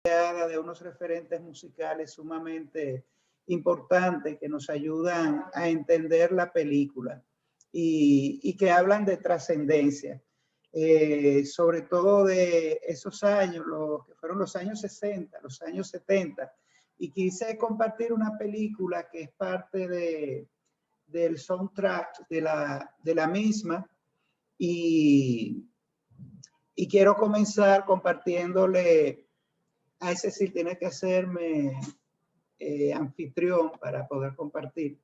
de unos referentes musicales sumamente importantes que nos ayudan a entender la película y que hablan de trascendencia, sobre todo de esos años, los que fueron los años 60, los años 70, y quise compartir una película que es parte del soundtrack de la misma, y quiero comenzar compartiéndole a Cecil. Tiene que hacerme anfitrión para poder compartir.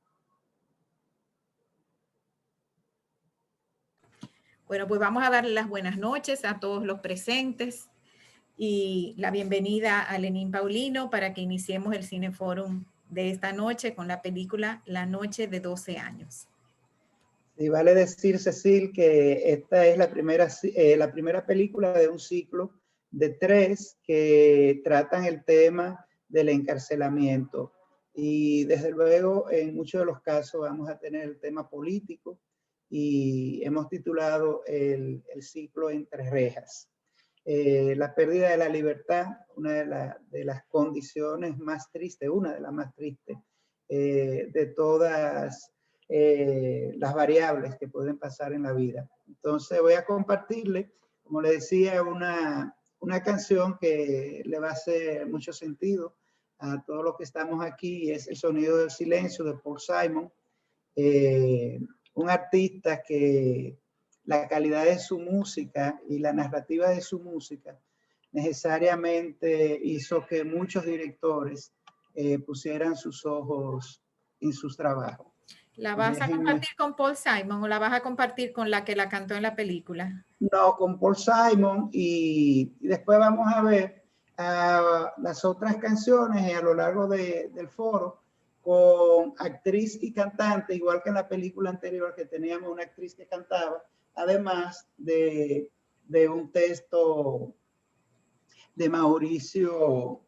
Bueno, pues vamos a darle las buenas noches a todos los presentes y la bienvenida a Lenín Paulino para que iniciemos el Cineforum de esta noche con la película La Noche de 12 años. Y vale decir, Cecil, que esta es la primera película de un ciclo de 3 que tratan el tema del encarcelamiento. Y desde luego, en muchos de los casos vamos a tener el tema político, y hemos titulado el ciclo Entre Rejas. La pérdida de la libertad, una de las condiciones más tristes, una de las más tristes de todas las variables que pueden pasar en la vida. Entonces voy a compartirle, como le decía, una canción que le va a hacer mucho sentido a todos los que estamos aquí, y es El Sonido del Silencio de Paul Simon, un artista que la calidad de su música y la narrativa de su música necesariamente hizo que muchos directores pusieran sus ojos en sus trabajos. ¿La vas a compartir con Paul Simon o la vas a compartir con la que la cantó en la película? No, con Paul Simon, y después vamos a ver las otras canciones a lo largo del foro con actriz y cantante, igual que en la película anterior que teníamos una actriz que cantaba, además de un texto de Mauricio,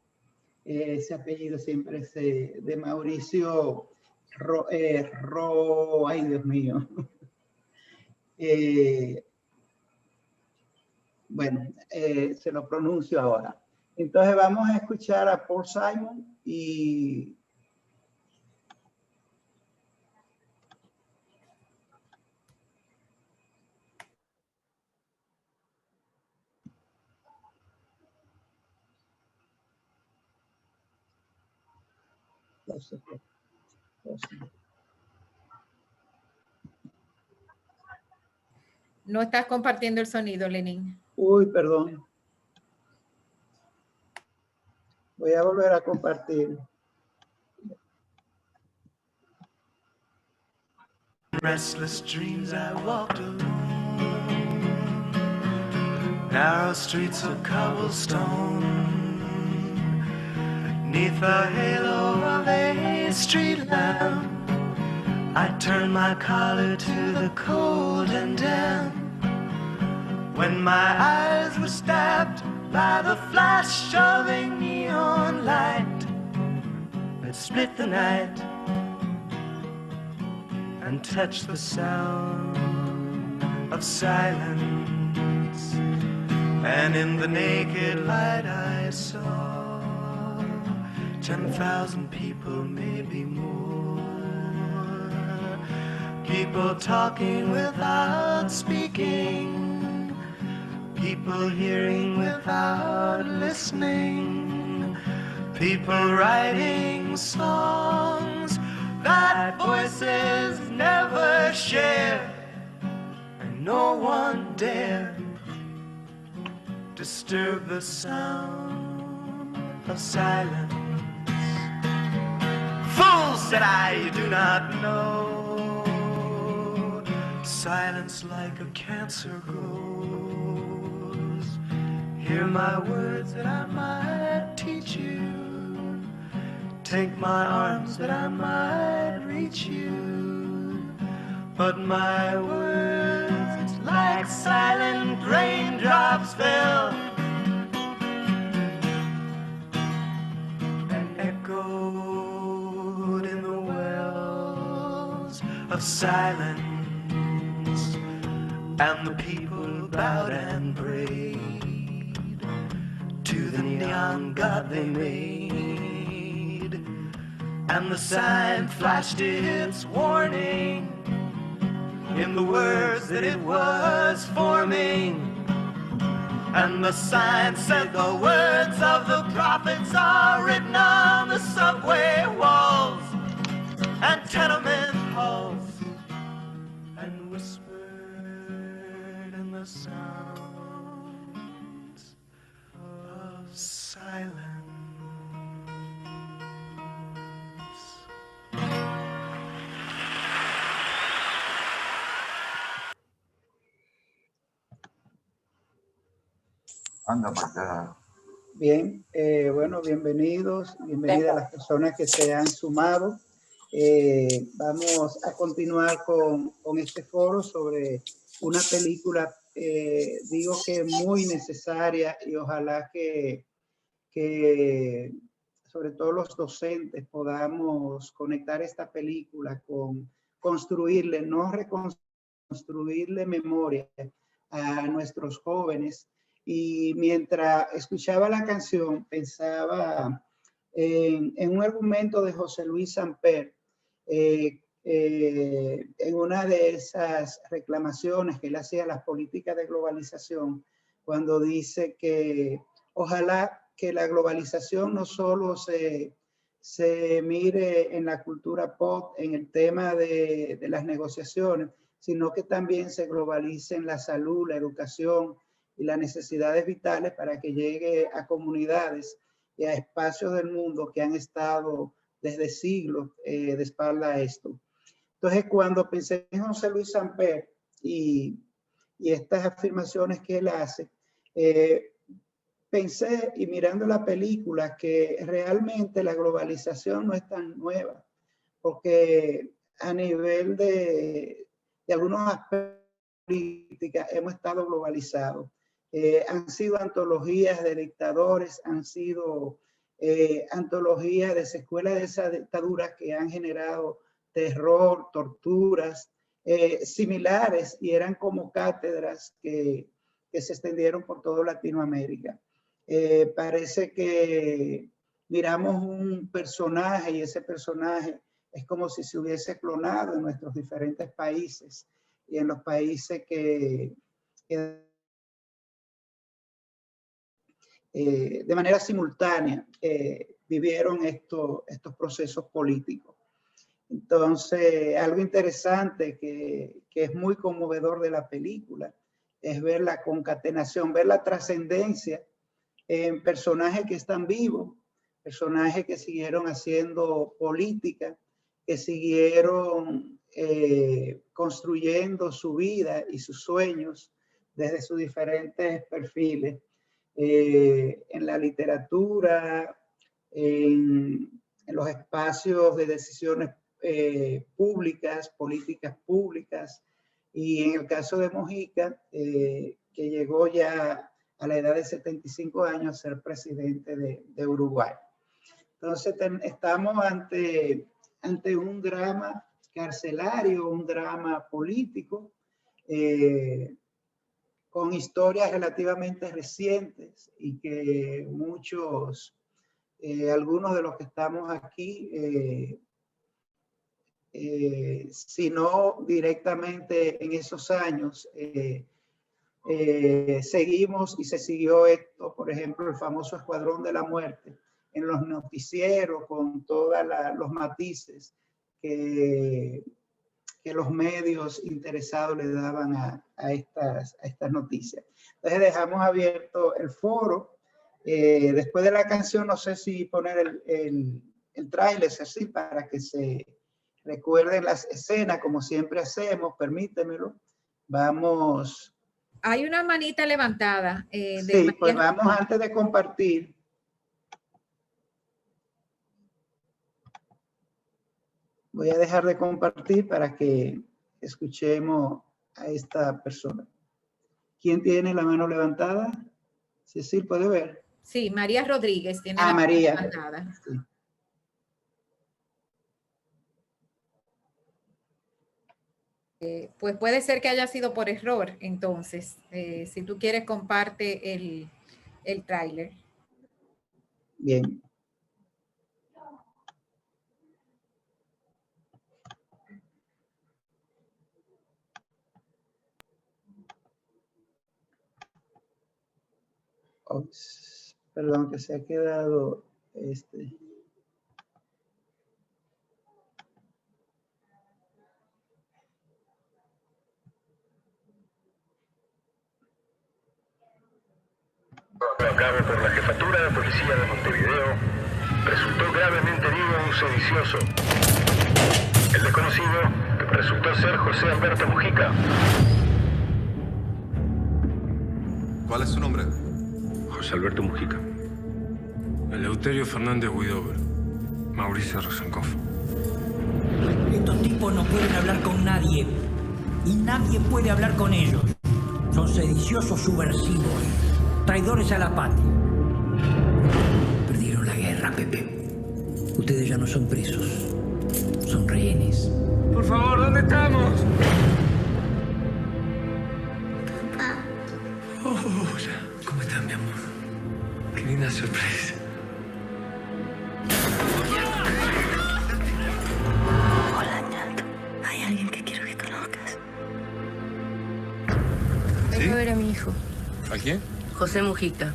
ese apellido siempre de Mauricio ay Dios mío. Bueno, se lo pronuncio ahora. Entonces vamos a escuchar a Paul Simon y No estás compartiendo el sonido, Lenín. Uy, perdón. Voy a volver a compartir. Restless dreams I walked alone, narrow streets of cobblestone, neath the halo of a street lamp. I turned my collar to the cold and damp, when my eyes were stabbed by the flash of a neon light that split the night and touch the sound of silence. And in the naked light I saw 10,000 people, maybe more, people talking without speaking, people hearing without listening, people writing songs that voices never share, and no one dare disturb the sound of silence. Fool, said I, you do not know, silence like a cancer grows. Hear my words that I might teach you, take my arms that I might reach you, but my words like silent raindrops fell and echoed in the wells of silence, and the people bowed and prayed to the neon god they made. And the sign flashed its warning in the words that it was forming. And the sign said the words of the prophets are written on the subway walls and tenement halls, and whispered in the sounds of silence. Anda para acá. Bien, bueno, bienvenidas las personas que se han sumado. Vamos a continuar con este foro sobre una película, digo que muy necesaria, y ojalá que sobre todo los docentes podamos conectar esta película con construirle, no reconstruirle memoria a nuestros jóvenes. Y mientras escuchaba la canción, pensaba en un argumento de José Luis Samper, en una de esas reclamaciones que él hacía a las políticas de globalización, cuando dice que ojalá que la globalización no solo se mire en la cultura pop, en el tema de las negociaciones, sino que también se globalice en la salud, la educación y las necesidades vitales para que llegue a comunidades y a espacios del mundo que han estado desde siglos de espalda a esto. Entonces, cuando pensé en José Luis Samper y estas afirmaciones que él hace, pensé, y mirando la película, que realmente la globalización no es tan nueva, porque a nivel de algunos aspectos políticos hemos estado globalizados. Han sido antologías de dictadores, han sido antologías de secuelas de esas dictaduras que han generado terror, torturas similares, y eran como cátedras que se extendieron por toda Latinoamérica. Parece que miramos un personaje y ese personaje es como si se hubiese clonado en nuestros diferentes países y en los países que de manera simultánea vivieron estos procesos políticos. Entonces, algo interesante que es muy conmovedor de la película es ver la concatenación, ver la trascendencia en personajes que están vivos, personajes que siguieron haciendo política, que siguieron construyendo su vida y sus sueños desde sus diferentes perfiles, en la literatura, en los espacios de decisiones públicas, políticas públicas, y en el caso de Mojica, que llegó ya a la edad de 75 años a ser presidente de Uruguay. Entonces estamos ante un drama carcelario, un drama político, con historias relativamente recientes, y que muchos, algunos de los que estamos aquí, si no directamente en esos años, seguimos y se siguió esto, por ejemplo, el famoso Escuadrón de la Muerte, en los noticieros, con todos los matices que los medios interesados le daban a estas noticias. Entonces dejamos abierto el foro. Después de la canción, no sé si poner el tráiler así para que se recuerden las escenas, como siempre hacemos. Permítemelo. Vamos. Hay una manita levantada. Sí, pues vamos antes de compartir. Voy a dejar de compartir para que escuchemos a esta persona. ¿Quién tiene la mano levantada? Cecil, ¿puede ver? Sí, María Rodríguez tiene la María mano levantada. Sí. Pues puede ser que haya sido por error, entonces. Si tú quieres, comparte el tráiler. Bien. Ops, perdón, que se ha quedado A cabo por la Jefatura de Policía de Montevideo, resultó gravemente herido un sedicioso. El desconocido resultó ser José Alberto Mujica. ¿Cuál es su nombre? José Alberto Mujica. Eleuterio Fernández Huidobro. Mauricio Rosenkopf. Estos tipos no pueden hablar con nadie. Y nadie puede hablar con ellos. Son sediciosos subversivos. Traidores a la patria. Perdieron la guerra, Pepe. Ustedes ya no son presos. Son rehenes. Por favor, ¿dónde estamos? Papá. Hola. ¿Cómo estás, mi amor? Qué linda sorpresa. Hola, Ñato. Hay alguien que quiero que conozcas. ¿Sí? Vengo a ver a mi hijo, ¿A quién? José Mujica.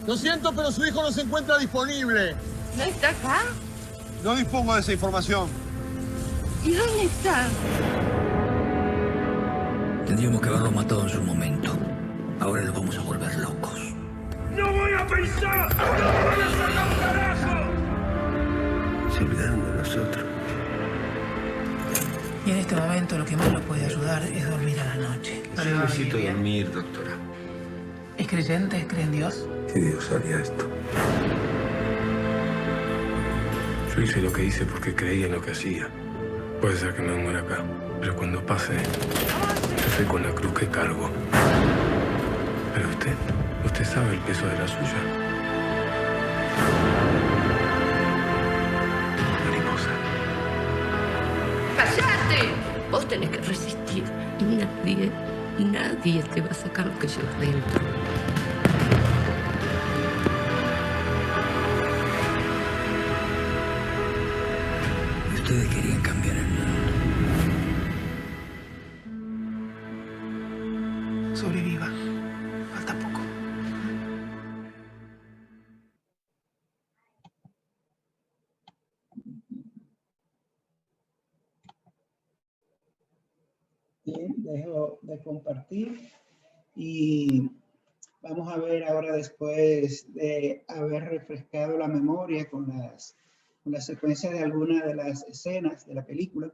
Lo siento, pero su hijo no se encuentra disponible. ¿No está acá? No dispongo de esa información. ¿Y dónde está? Tendríamos que haberlo matado en su momento. Ahora lo vamos a volver locos. ¡No voy a pensar! ¡No voy a sacar un carajo! Se olvidaron de nosotros. Y en este momento lo que más lo puede ayudar es dormir a la noche. Necesito dormir, doctora. ¿Es creyente? ¿Cree en Dios? Si Dios haría esto. Yo hice lo que hice porque creía en lo que hacía. Puede ser que no muera acá, pero cuando pase, yo sé con la cruz que cargo. Pero usted sabe el peso de la suya. Mariposa. ¡Cállate! Vos tenés que resistir. Y nadie te va a sacar lo que llevas dentro. Ustedes querían cambiar el mundo. Sobreviva. Falta poco. Bien, dejo de compartir y vamos a ver ahora, después de haber refrescado la memoria con la secuencia de algunas de las escenas de la película,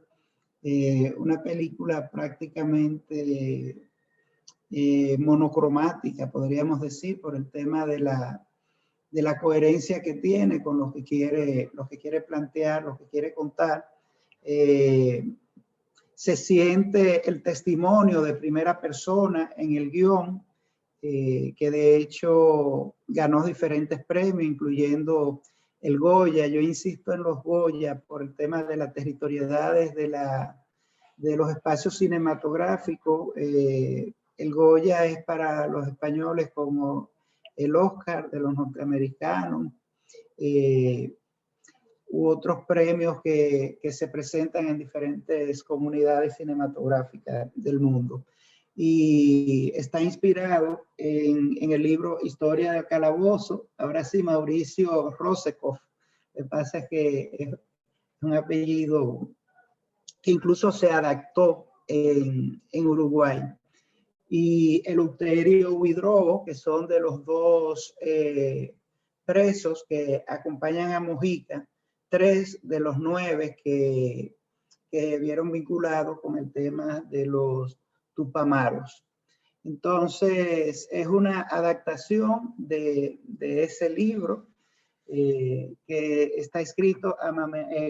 una película prácticamente monocromática, podríamos decir, por el tema de la coherencia que tiene con lo que quiere plantear, lo que quiere contar. Se siente el testimonio de primera persona en el guión, que de hecho ganó diferentes premios, incluyendo el Goya. Yo insisto en los Goya por el tema de las territorialidades de los espacios cinematográficos. El Goya es para los españoles como el Oscar de los norteamericanos, u otros premios que se presentan en diferentes comunidades cinematográficas del mundo. Y está inspirado en el libro Historia del Calabozo. Ahora sí, Mauricio Rosenkopf. Lo que pasa es que es un apellido que incluso se adaptó en Uruguay. Y Eleuterio Huidobro, que son de los dos presos que acompañan a Mujica, 3 de los 9 que vieron vinculados con el tema de los Tupamaros. Entonces, es una adaptación de ese libro que está escrito,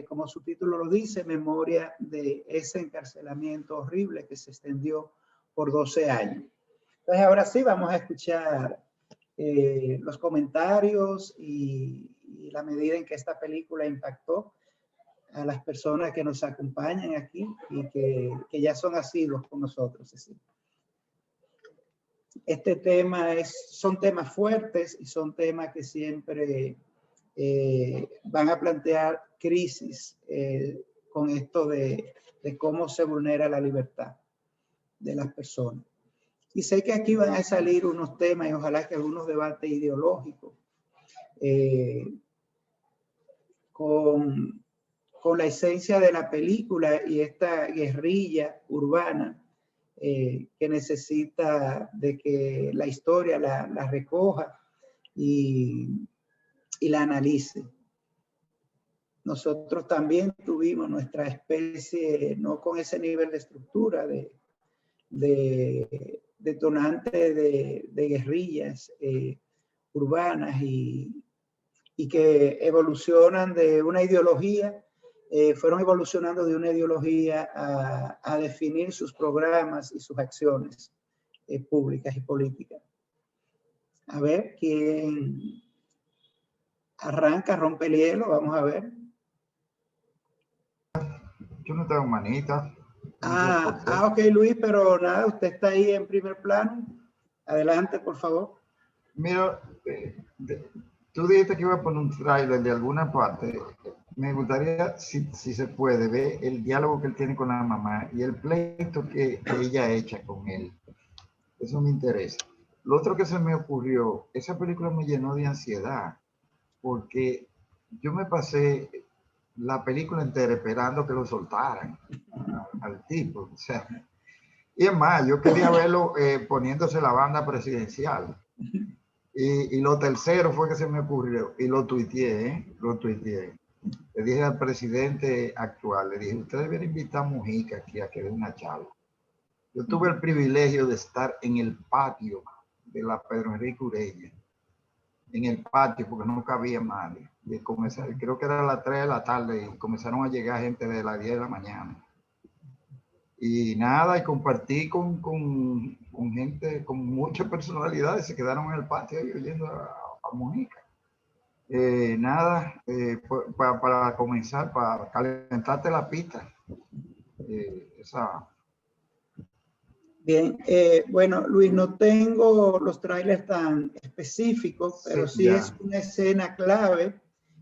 como su título lo dice, memoria de ese encarcelamiento horrible que se extendió por 12 años. Entonces, ahora sí vamos a escuchar los comentarios y la medida en que esta película impactó a las personas que nos acompañan aquí y que ya son asiduos con nosotros. ¿Sí? Este tema son temas fuertes y son temas que siempre van a plantear crisis con esto de cómo se vulnera la libertad de las personas. Y sé que aquí van a salir unos temas y ojalá que algunos debates ideológicos con la esencia de la película y esta guerrilla urbana que necesita de que la historia la recoja y la analice. Nosotros también tuvimos nuestra especie, no con ese nivel de estructura, de detonante de guerrillas urbanas y que evolucionan de una ideología, fueron evolucionando de una ideología a definir sus programas y sus acciones públicas y políticas. A ver, ¿quién arranca, rompe el hielo? Vamos a ver. Yo no tengo manita. Ok, Luis, pero nada, usted está ahí en primer plano. Adelante, por favor. Mira, tú dijiste que iba a poner un tráiler de alguna parte. Me gustaría, si se puede, ver el diálogo que él tiene con la mamá y el pleito que ella echa con él. Eso me interesa. Lo otro que se me ocurrió, esa película me llenó de ansiedad, porque yo me pasé la película entera esperando que lo soltaran al tipo. O sea, y es más, yo quería verlo poniéndose la banda presidencial. Y lo tercero fue que se me ocurrió, y lo tuiteé, Le dije al presidente actual, le dije, usted debería invitar a Mujica aquí a que dé una charla. Yo tuve el privilegio de estar en el patio de la Pedro Enrique Ureña, en el patio, porque no cabía nadie. Y creo que era a las 3 de la tarde y comenzaron a llegar gente de las 10 de la mañana. Y nada, y compartí con gente, con muchas personalidades, se quedaron en el patio ahí oyendo a Mujica. Nada, para comenzar, para calentarte la pista. Bien, bueno, Luis, no tengo los trailers tan específicos, pero sí es una escena clave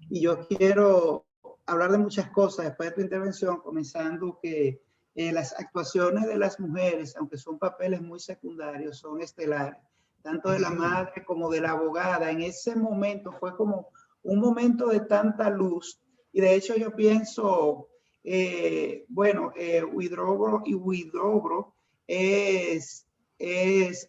y yo quiero hablar de muchas cosas después de tu intervención, comenzando que las actuaciones de las mujeres, aunque son papeles muy secundarios, son estelares, tanto de la madre como de la abogada. En ese momento fue como un momento de tanta luz y de hecho yo pienso, Huidobro es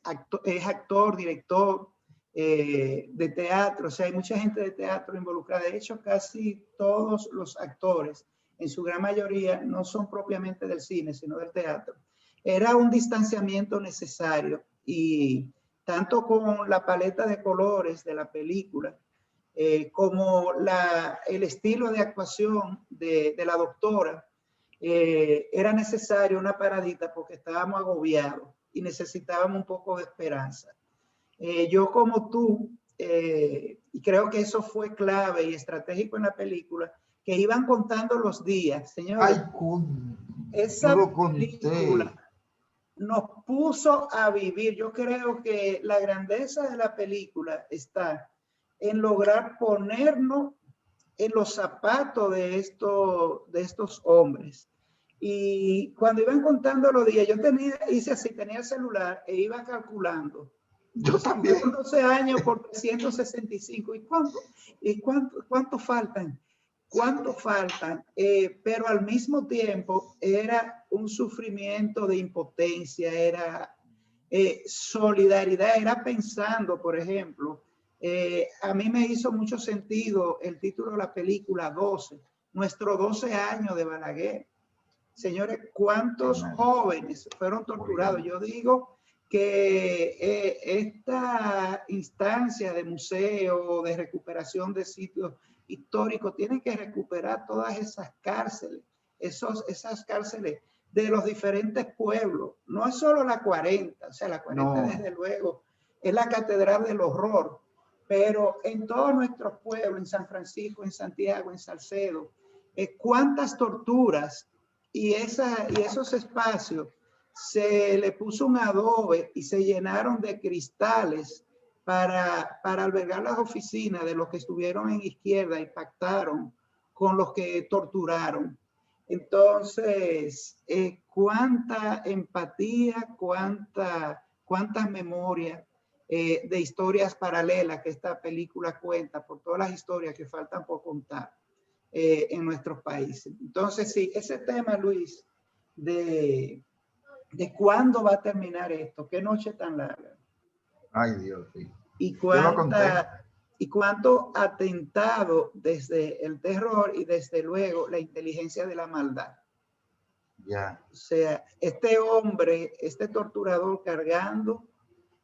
actor, director de teatro, o sea, hay mucha gente de teatro involucrada. De hecho, casi todos los actores, en su gran mayoría, no son propiamente del cine, sino del teatro. Era un distanciamiento necesario y tanto con la paleta de colores de la película, como el estilo de actuación de la doctora, era necesario una paradita porque estábamos agobiados y necesitábamos un poco de esperanza. Yo como tú, y creo que eso fue clave y estratégico en la película, que iban contando los días. Señores, esa película nos puso a vivir. Yo creo que la grandeza de la película está en lograr ponernos en los zapatos de estos hombres. Y cuando iban contando los días, yo hice así, tenía el celular e iba calculando. Yo también. 12 años por 365. ¿Y cuánto faltan? ¿Cuánto faltan? Pero al mismo tiempo era un sufrimiento de impotencia, era solidaridad, era pensando, por ejemplo, a mí me hizo mucho sentido el título de la película 12, nuestros 12 años de Balaguer. Señores, ¿cuántos jóvenes fueron torturados? Yo digo que esta instancia de museo, de recuperación de sitios históricos, tienen que recuperar todas esas cárceles, esas cárceles de los diferentes pueblos. No es solo la 40, o sea, la 40 desde luego es la catedral del horror, pero en todos nuestros pueblos, en San Francisco, en Santiago, en Salcedo, cuántas torturas y esos espacios se le puso un adobe y se llenaron de cristales para albergar las oficinas de los que estuvieron en izquierda y pactaron con los que torturaron. Entonces, cuánta empatía, cuántas memorias de historias paralelas que esta película cuenta, por todas las historias que faltan por contar en nuestros países. Entonces, sí, ese tema, Luis, de cuándo va a terminar esto, qué noche tan larga. Ay, Dios, sí. Y cuánto atentado desde el terror y desde luego la inteligencia de la maldad. Ya. O sea, este hombre, este torturador cargando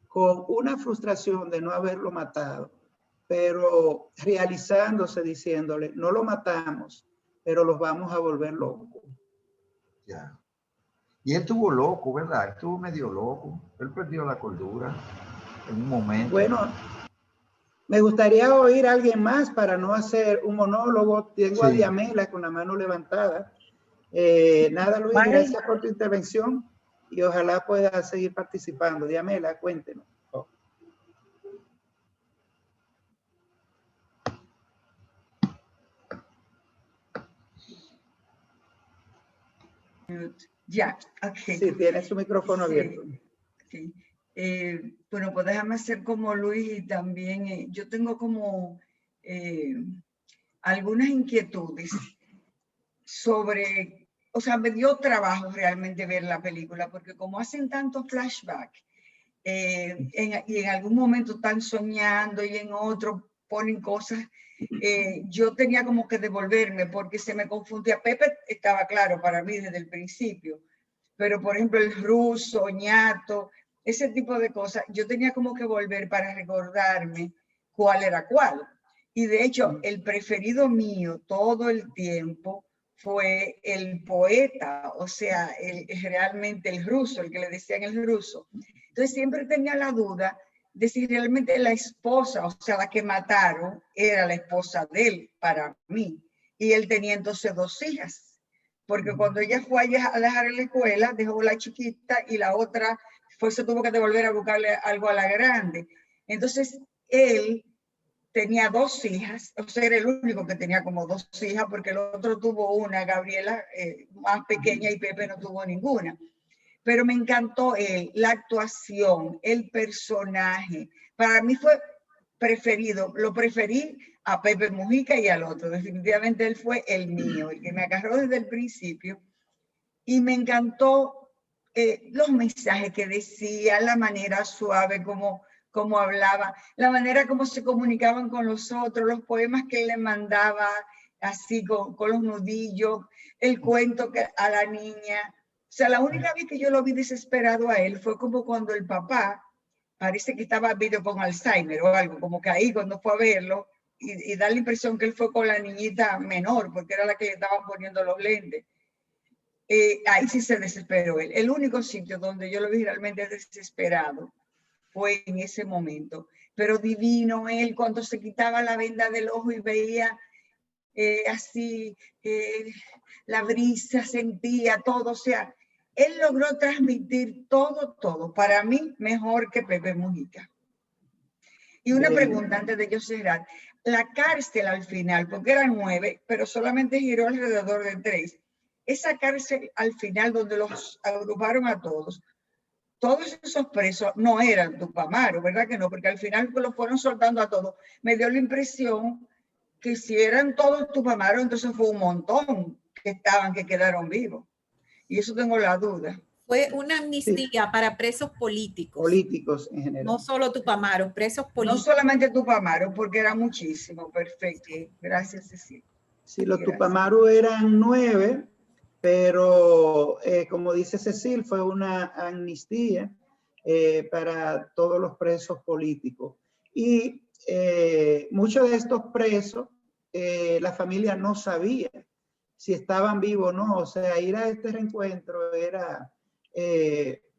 con una frustración de no haberlo matado, pero realizándose diciéndole, no lo matamos, pero los vamos a volver locos. Ya. Y él estuvo loco, ¿verdad? Estuvo medio loco. Él perdió la cordura en un momento. Bueno, me gustaría oír a alguien más para no hacer un monólogo. Tengo a Diamela con la mano levantada. Nada, Luis, gracias por tu intervención y ojalá pueda seguir participando. Diamela, cuéntenos. Ya, ok. Sí, tiene su micrófono abierto. Sí. Bueno, pues déjame hacer como Luis y también yo tengo como algunas inquietudes sobre, o sea, me dio trabajo realmente ver la película, porque como hacen tantos flashbacks y en algún momento están soñando y en otro ponen cosas, yo tenía como que devolverme porque se me confundía. Pepe estaba claro para mí desde el principio, pero por ejemplo el ruso, ñato, ese tipo de cosas, yo tenía como que volver para recordarme cuál era cuál. Y de hecho, el preferido mío todo el tiempo fue el poeta, o sea, realmente el ruso, el que le decían el ruso. Entonces siempre tenía la duda de si realmente la esposa, o sea, la que mataron, era la esposa de él para mí. Y él tenía entonces 2 hijas, porque cuando ella fue a dejar la escuela, dejó la chiquita y la otra se tuvo que devolver a buscarle algo a la grande. Entonces él tenía 2 hijas, o sea, era el único que tenía como 2 hijas, porque el otro tuvo una, Gabriela, más pequeña, y Pepe no tuvo ninguna. Pero me encantó la actuación, el personaje. Para mí fue preferido, lo preferí a Pepe Mujica y al otro. Definitivamente él fue el mío, el que me agarró desde el principio. Y me encantó los mensajes que decía, la manera suave como hablaba, la manera como se comunicaban con los otros, los poemas que él le mandaba así con los nudillos, el cuento a la niña. O sea, la única vez que yo lo vi desesperado a él fue como cuando el papá parece que estaba vivo con Alzheimer o algo, como que ahí cuando fue a verlo y da la impresión que él fue con la niñita menor, porque era la que le estaban poniendo los lentes. Ahí sí se desesperó él. El único sitio donde yo lo vi realmente desesperado fue en ese momento. Pero divino él cuando se quitaba la venda del ojo y veía así la brisa, sentía todo. O sea, él logró transmitir todo, para mí mejor que Pepe Mujica. Y una pregunta antes de yo cerrar. La cárcel al final, porque eran 9, pero solamente giró alrededor de 3. Esa cárcel al final donde los agruparon a todos esos presos no eran Tupamaros, ¿verdad que no? Porque al final los fueron soltando a todos. Me dio la impresión que si eran todos Tupamaros, entonces fue un montón que quedaron vivos. Y eso tengo la duda. Fue una amnistía para presos políticos. Políticos en general. No solo Tupamaros, presos políticos. No solamente Tupamaros, porque era muchísimo. Perfecto. Gracias, Cecilia. Sí, los Tupamaros eran 9. Pero, como dice Cecil, fue una amnistía para todos los presos políticos. Y muchos de estos presos, la familia no sabía si estaban vivos o no. O sea, ir a este reencuentro era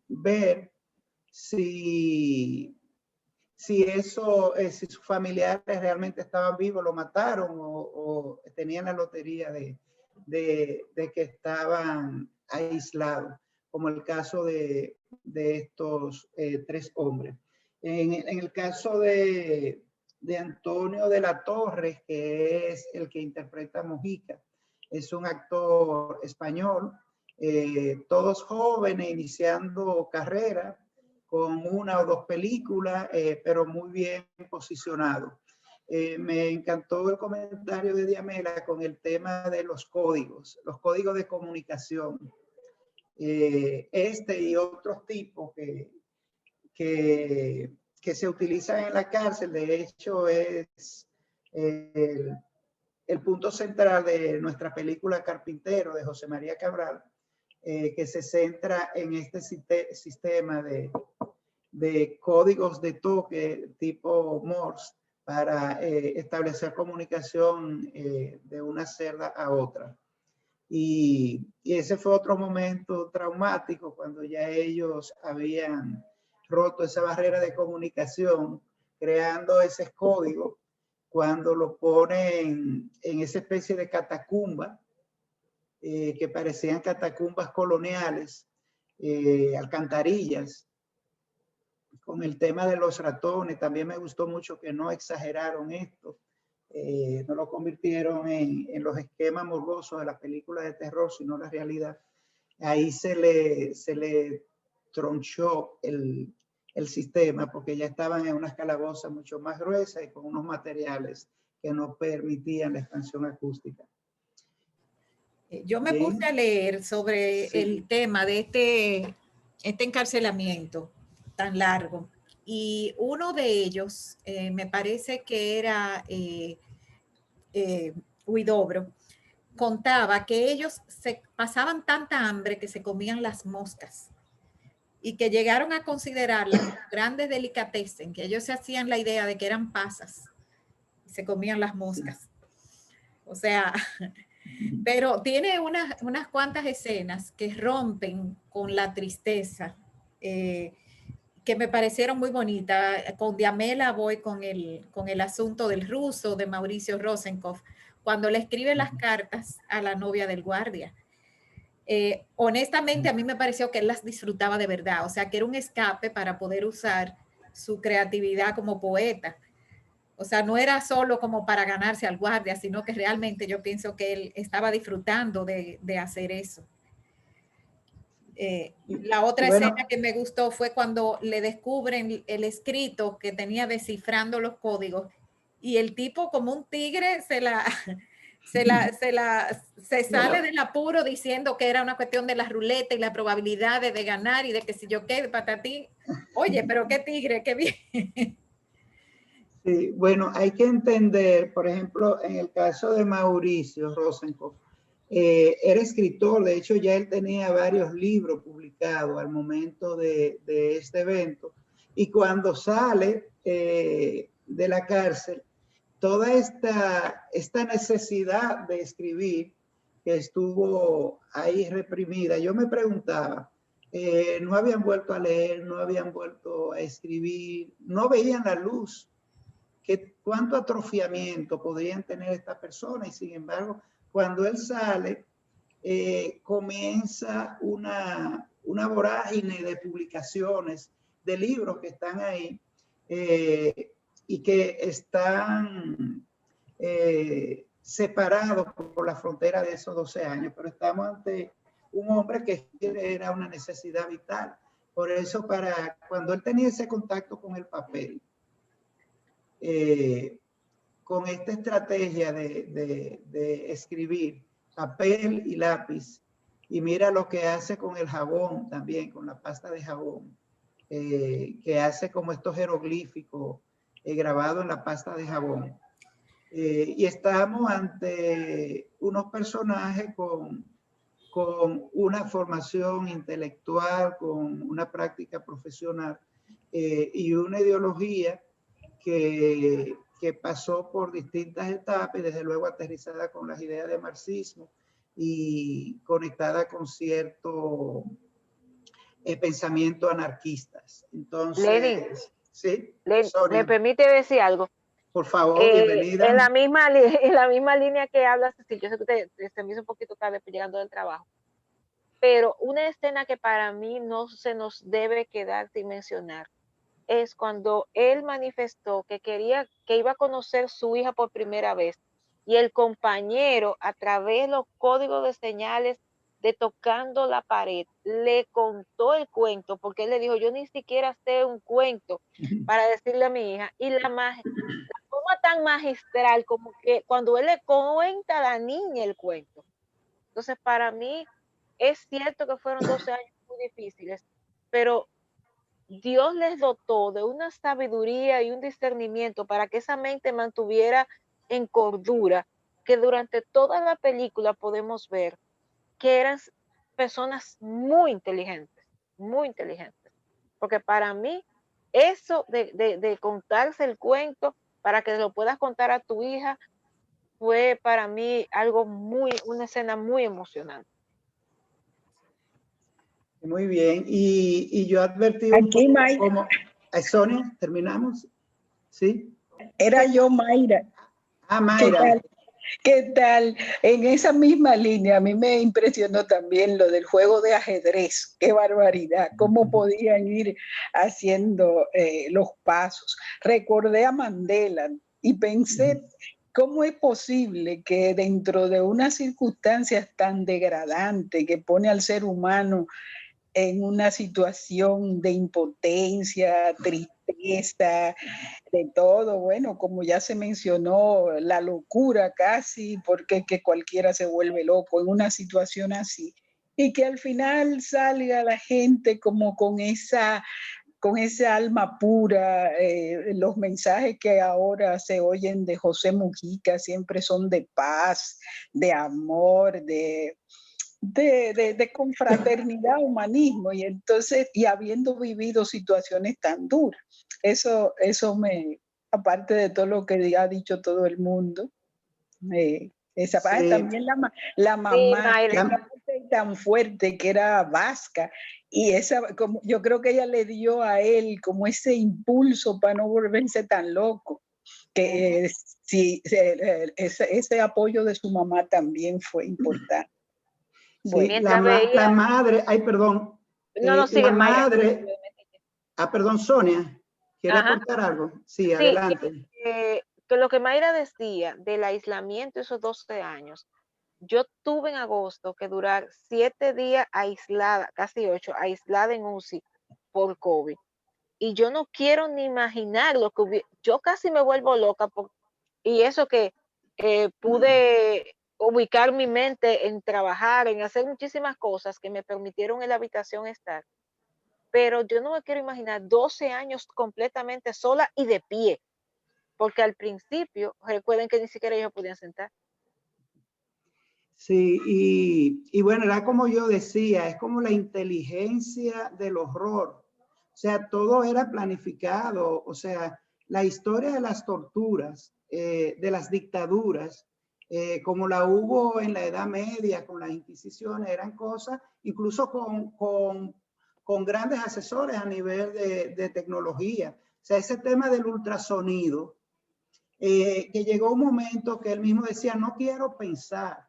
ver si sus familiares realmente estaban vivos, lo mataron o tenían la lotería de que estaban aislados, como el caso de estos 3 hombres. En el caso de Antonio de la Torre, que es el que interpreta a Mojica, es un actor español, todos jóvenes, iniciando carrera, con una o dos películas, pero muy bien posicionado. Me encantó el comentario de Diamela con el tema de los códigos de comunicación. Este y otros tipos que se utilizan en la cárcel, de hecho, es el punto central de nuestra película Carpintero, de José María Cabral, que se centra en este sistema de códigos de toque tipo Morse para establecer comunicación de una celda a otra. Y ese fue otro momento traumático cuando ya ellos habían roto esa barrera de comunicación, creando ese código, cuando lo ponen en esa especie de catacumba, que parecían catacumbas coloniales, alcantarillas, con el tema de los ratones. También me gustó mucho que no exageraron esto, no lo convirtieron en los esquemas morbosos de la película de terror, sino la realidad. Ahí se le tronchó el sistema, porque ya estaban en unas calabozas mucho más gruesas y con unos materiales que no permitían la expansión acústica. Yo me puse a leer sobre el tema de este encarcelamiento tan largo, y uno de ellos, me parece que era Huidobro, contaba que ellos se pasaban tanta hambre que se comían las moscas y que llegaron a considerarlas grandes delicatessen, que ellos se hacían la idea de que eran pasas y se comían las moscas. O sea, pero tiene unas cuantas escenas que rompen con la tristeza, que me parecieron muy bonitas. Con Diamela voy con el asunto del ruso de Mauricio Rosenkopf, cuando le escribe las cartas a la novia del guardia. Honestamente, a mí me pareció que él las disfrutaba de verdad, o sea, que era un escape para poder usar su creatividad como poeta. O sea, no era solo como para ganarse al guardia, sino que realmente yo pienso que él estaba disfrutando de hacer eso. La otra escena que me gustó fue cuando le descubren el escrito que tenía descifrando los códigos, y el tipo, como un tigre, se sale del apuro diciendo que era una cuestión de la ruleta y la probabilidad de ganar y de que si yo qué, patatí. Oye, pero qué tigre, qué bien. Sí, bueno, hay que entender, por ejemplo, en el caso de Mauricio Rosenkopf, era escritor. De hecho ya él tenía varios libros publicados al momento de este evento, y cuando sale de la cárcel, toda esta necesidad de escribir que estuvo ahí reprimida, yo me preguntaba, no habían vuelto a leer, no habían vuelto a escribir, no veían la luz. ¿Cuánto atrofiamiento podrían tener estas personas? Y sin embargo, cuando él sale, comienza una vorágine de publicaciones, de libros que están ahí, y que están separados por la frontera de esos 12 años, pero estamos ante un hombre que era una necesidad vital. Por eso, cuando él tenía ese contacto con el papel, con esta estrategia de escribir papel y lápiz, y mira lo que hace con el jabón también, con la pasta de jabón, que hace como estos jeroglíficos grabados en la pasta de jabón. Y estamos ante unos personajes con una formación intelectual, con una práctica profesional, y una ideología que pasó por distintas etapas y desde luego aterrizada con las ideas de marxismo y conectada con cierto pensamiento anarquistas. Entonces, Lenin, ¿sí? ¿me permite decir algo? Por favor, bienvenida. En la misma línea que habla Cecil, yo sé que se me hizo un poquito tarde llegando del trabajo, pero una escena que para mí no se nos debe quedar sin mencionar es cuando él manifestó que iba a conocer su hija por primera vez, y el compañero, a través de los códigos de señales de tocando la pared, le contó el cuento, porque él le dijo, yo ni siquiera sé un cuento para decirle a mi hija, y la forma tan magistral como que cuando él le cuenta a la niña el cuento. Entonces, para mí, es cierto que fueron 12 años muy difíciles, pero Dios les dotó de una sabiduría y un discernimiento para que esa mente mantuviera en cordura, que durante toda la película podemos ver que eran personas muy inteligentes, muy inteligentes. Porque para mí, eso de contarse el cuento para que lo puedas contar a tu hija, fue para mí una escena muy emocionante. Muy bien, y yo advertí un Aquí, poco Mayra. como... Sonia, ¿terminamos? ¿Sí? Era yo, Mayra. Ah, Mayra. ¿Qué tal? En esa misma línea, a mí me impresionó también lo del juego de ajedrez. ¡Qué barbaridad! Cómo podían ir haciendo los pasos. Recordé a Mandela y pensé, ¿cómo es posible que dentro de unas circunstancias tan degradantes que pone al ser humano en una situación de impotencia, tristeza, de todo, bueno, como ya se mencionó, la locura casi, porque es que cualquiera se vuelve loco en una situación así, y que al final salga la gente como con esa alma pura? Los mensajes que ahora se oyen de José Mujica siempre son de paz, de amor, de confraternidad, humanismo, y entonces, y habiendo vivido situaciones tan duras, eso aparte de todo lo que ha dicho todo el mundo, esa parte, Sí. también la mamá, Sí, que tan fuerte, que era vasca, y yo creo que ella le dio a él como ese impulso para no volverse tan loco, que sí, ese apoyo de su mamá también fue importante. Sí, Bueno. la madre, ay, perdón. No, sigue, la madre, perdón, Sonia, ¿quiere Ajá. aportar algo? Sí, adelante. Que lo que Mayra decía del aislamiento esos 12 años, yo tuve en agosto que durar 7 días aislada, casi 8, aislada en UCI por COVID. Y yo no quiero ni imaginar lo que hubiera. Yo casi me vuelvo loca, y eso que pude ubicar mi mente en trabajar, en hacer muchísimas cosas que me permitieron en la habitación estar. Pero yo no me quiero imaginar 12 años completamente sola y de pie, porque al principio, recuerden que ni siquiera ellos podían sentar. Sí, y bueno, era como yo decía, es como la inteligencia del horror. O sea, todo era planificado. O sea, la historia de las torturas, de las dictaduras, como la hubo en la Edad Media con las inquisiciones, eran cosas, incluso con grandes asesores a nivel de tecnología. O sea, ese tema del ultrasonido, que llegó un momento que él mismo decía, no quiero pensar.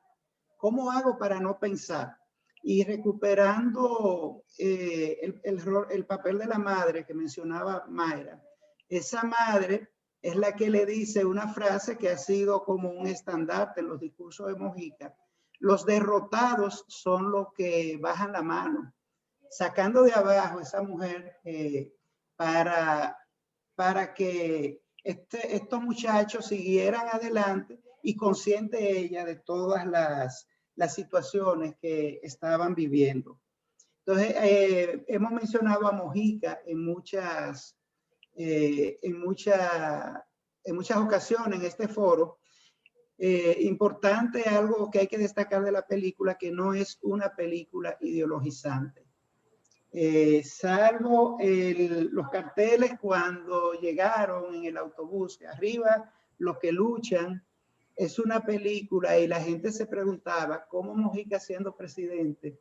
¿Cómo hago para no pensar? Y recuperando el papel de la madre que mencionaba Mayra, esa madre es la que le dice una frase que ha sido como un estandarte en los discursos de Mujica: los derrotados son los que bajan la mano, sacando de abajo a esa mujer para que estos muchachos siguieran adelante, y consciente ella de todas las situaciones que estaban viviendo. Entonces, hemos mencionado a Mujica en muchas ocasiones en este foro. Importante, algo que hay que destacar de la película, que no es una película ideologizante. Salvo los carteles cuando llegaron en el autobús, que arriba los que luchan. Es una película, y la gente se preguntaba cómo Mujica, siendo presidente,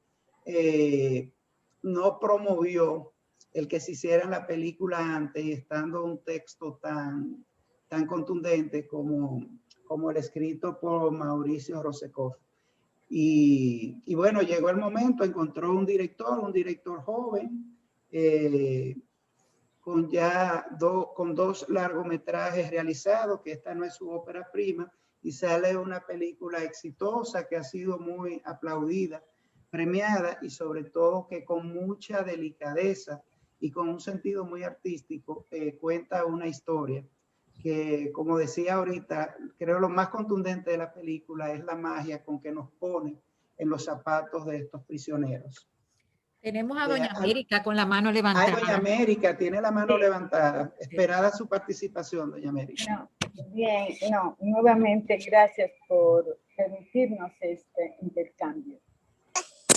no promovió el que se hiciera la película antes, y estando un texto tan contundente como el escrito por Mauricio Rossekoff. Y bueno, llegó el momento, encontró un director joven, con dos largometrajes realizados, que esta no es su ópera prima, y sale una película exitosa que ha sido muy aplaudida, premiada, y sobre todo que con mucha delicadeza y con un sentido muy artístico cuenta una historia que, como decía ahorita, creo lo más contundente de la película es la magia con que nos pone en los zapatos de estos prisioneros. Tenemos a Doña América con la mano levantada. Doña América tiene la mano levantada. Esperada su participación, Doña América. Bien, nuevamente gracias por permitirnos este intercambio.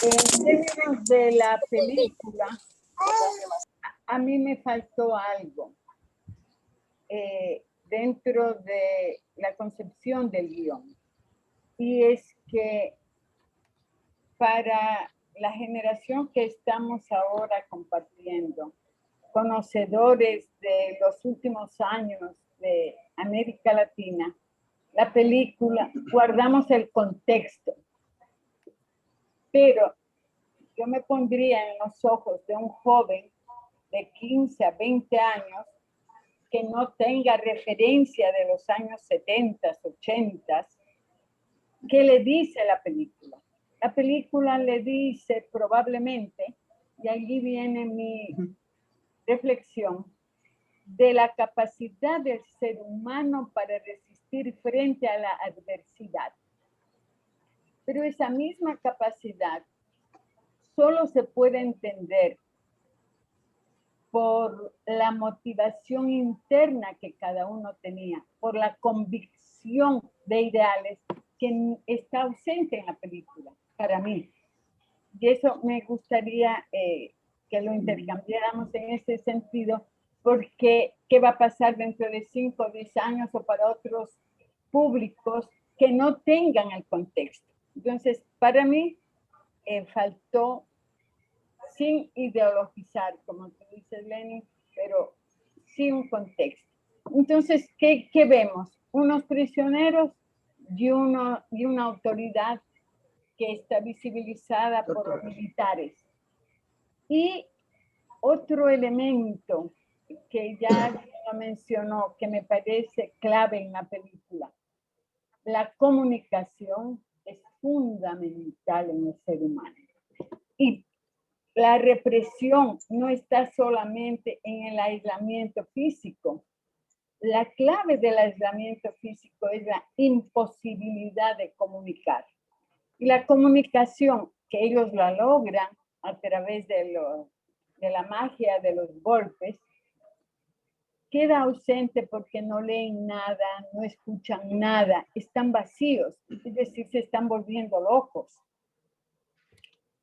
En términos de la película, a mí me faltó algo dentro de la concepción del guión. Y es que para la generación que estamos ahora compartiendo, conocedores de los últimos años de América Latina, la película, guardamos el contexto. Pero yo me pondría en los ojos de un joven de 15 a 20 años que no tenga referencia de los años 70, 80, ¿qué le dice la película? La película le dice probablemente, y allí viene mi reflexión, de la capacidad del ser humano para resistir frente a la adversidad. Pero esa misma capacidad solo se puede entender por la motivación interna que cada uno tenía, por la convicción de ideales que está ausente en la película, para mí. Y eso me gustaría que lo intercambiáramos en ese sentido, porque ¿qué va a pasar dentro de 5 o 10 años o para otros públicos que no tengan el contexto? Entonces, para mí, faltó, sin ideologizar, como tú dices, Lenny, pero sí un contexto. Entonces, ¿qué vemos? Unos prisioneros y una autoridad que está visibilizada por los militares. Y otro elemento que ya lo mencionó, que me parece clave en la película, la comunicación es fundamental en el ser humano. Y la represión no está solamente en el aislamiento físico. La clave del aislamiento físico es la imposibilidad de comunicar. Y la comunicación, que ellos la logran a través de la magia de los golpes, queda ausente porque no leen nada, no escuchan nada, están vacíos, es decir, se están volviendo locos.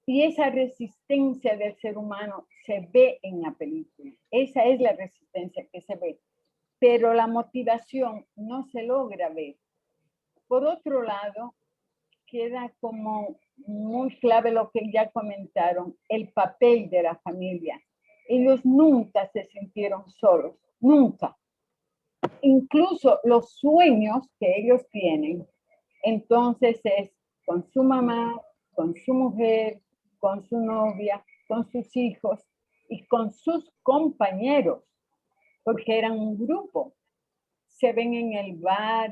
Y esa resistencia del ser humano se ve en la película. Esa es la resistencia que se ve. Pero la motivación no se logra ver. Por otro lado, queda como muy clave lo que ya comentaron, el papel de la familia. Ellos nunca se sintieron solos, nunca. Incluso los sueños que ellos tienen, entonces es con su mamá, con su mujer, con su novia, con sus hijos y con sus compañeros, porque eran un grupo. Se ven en el bar,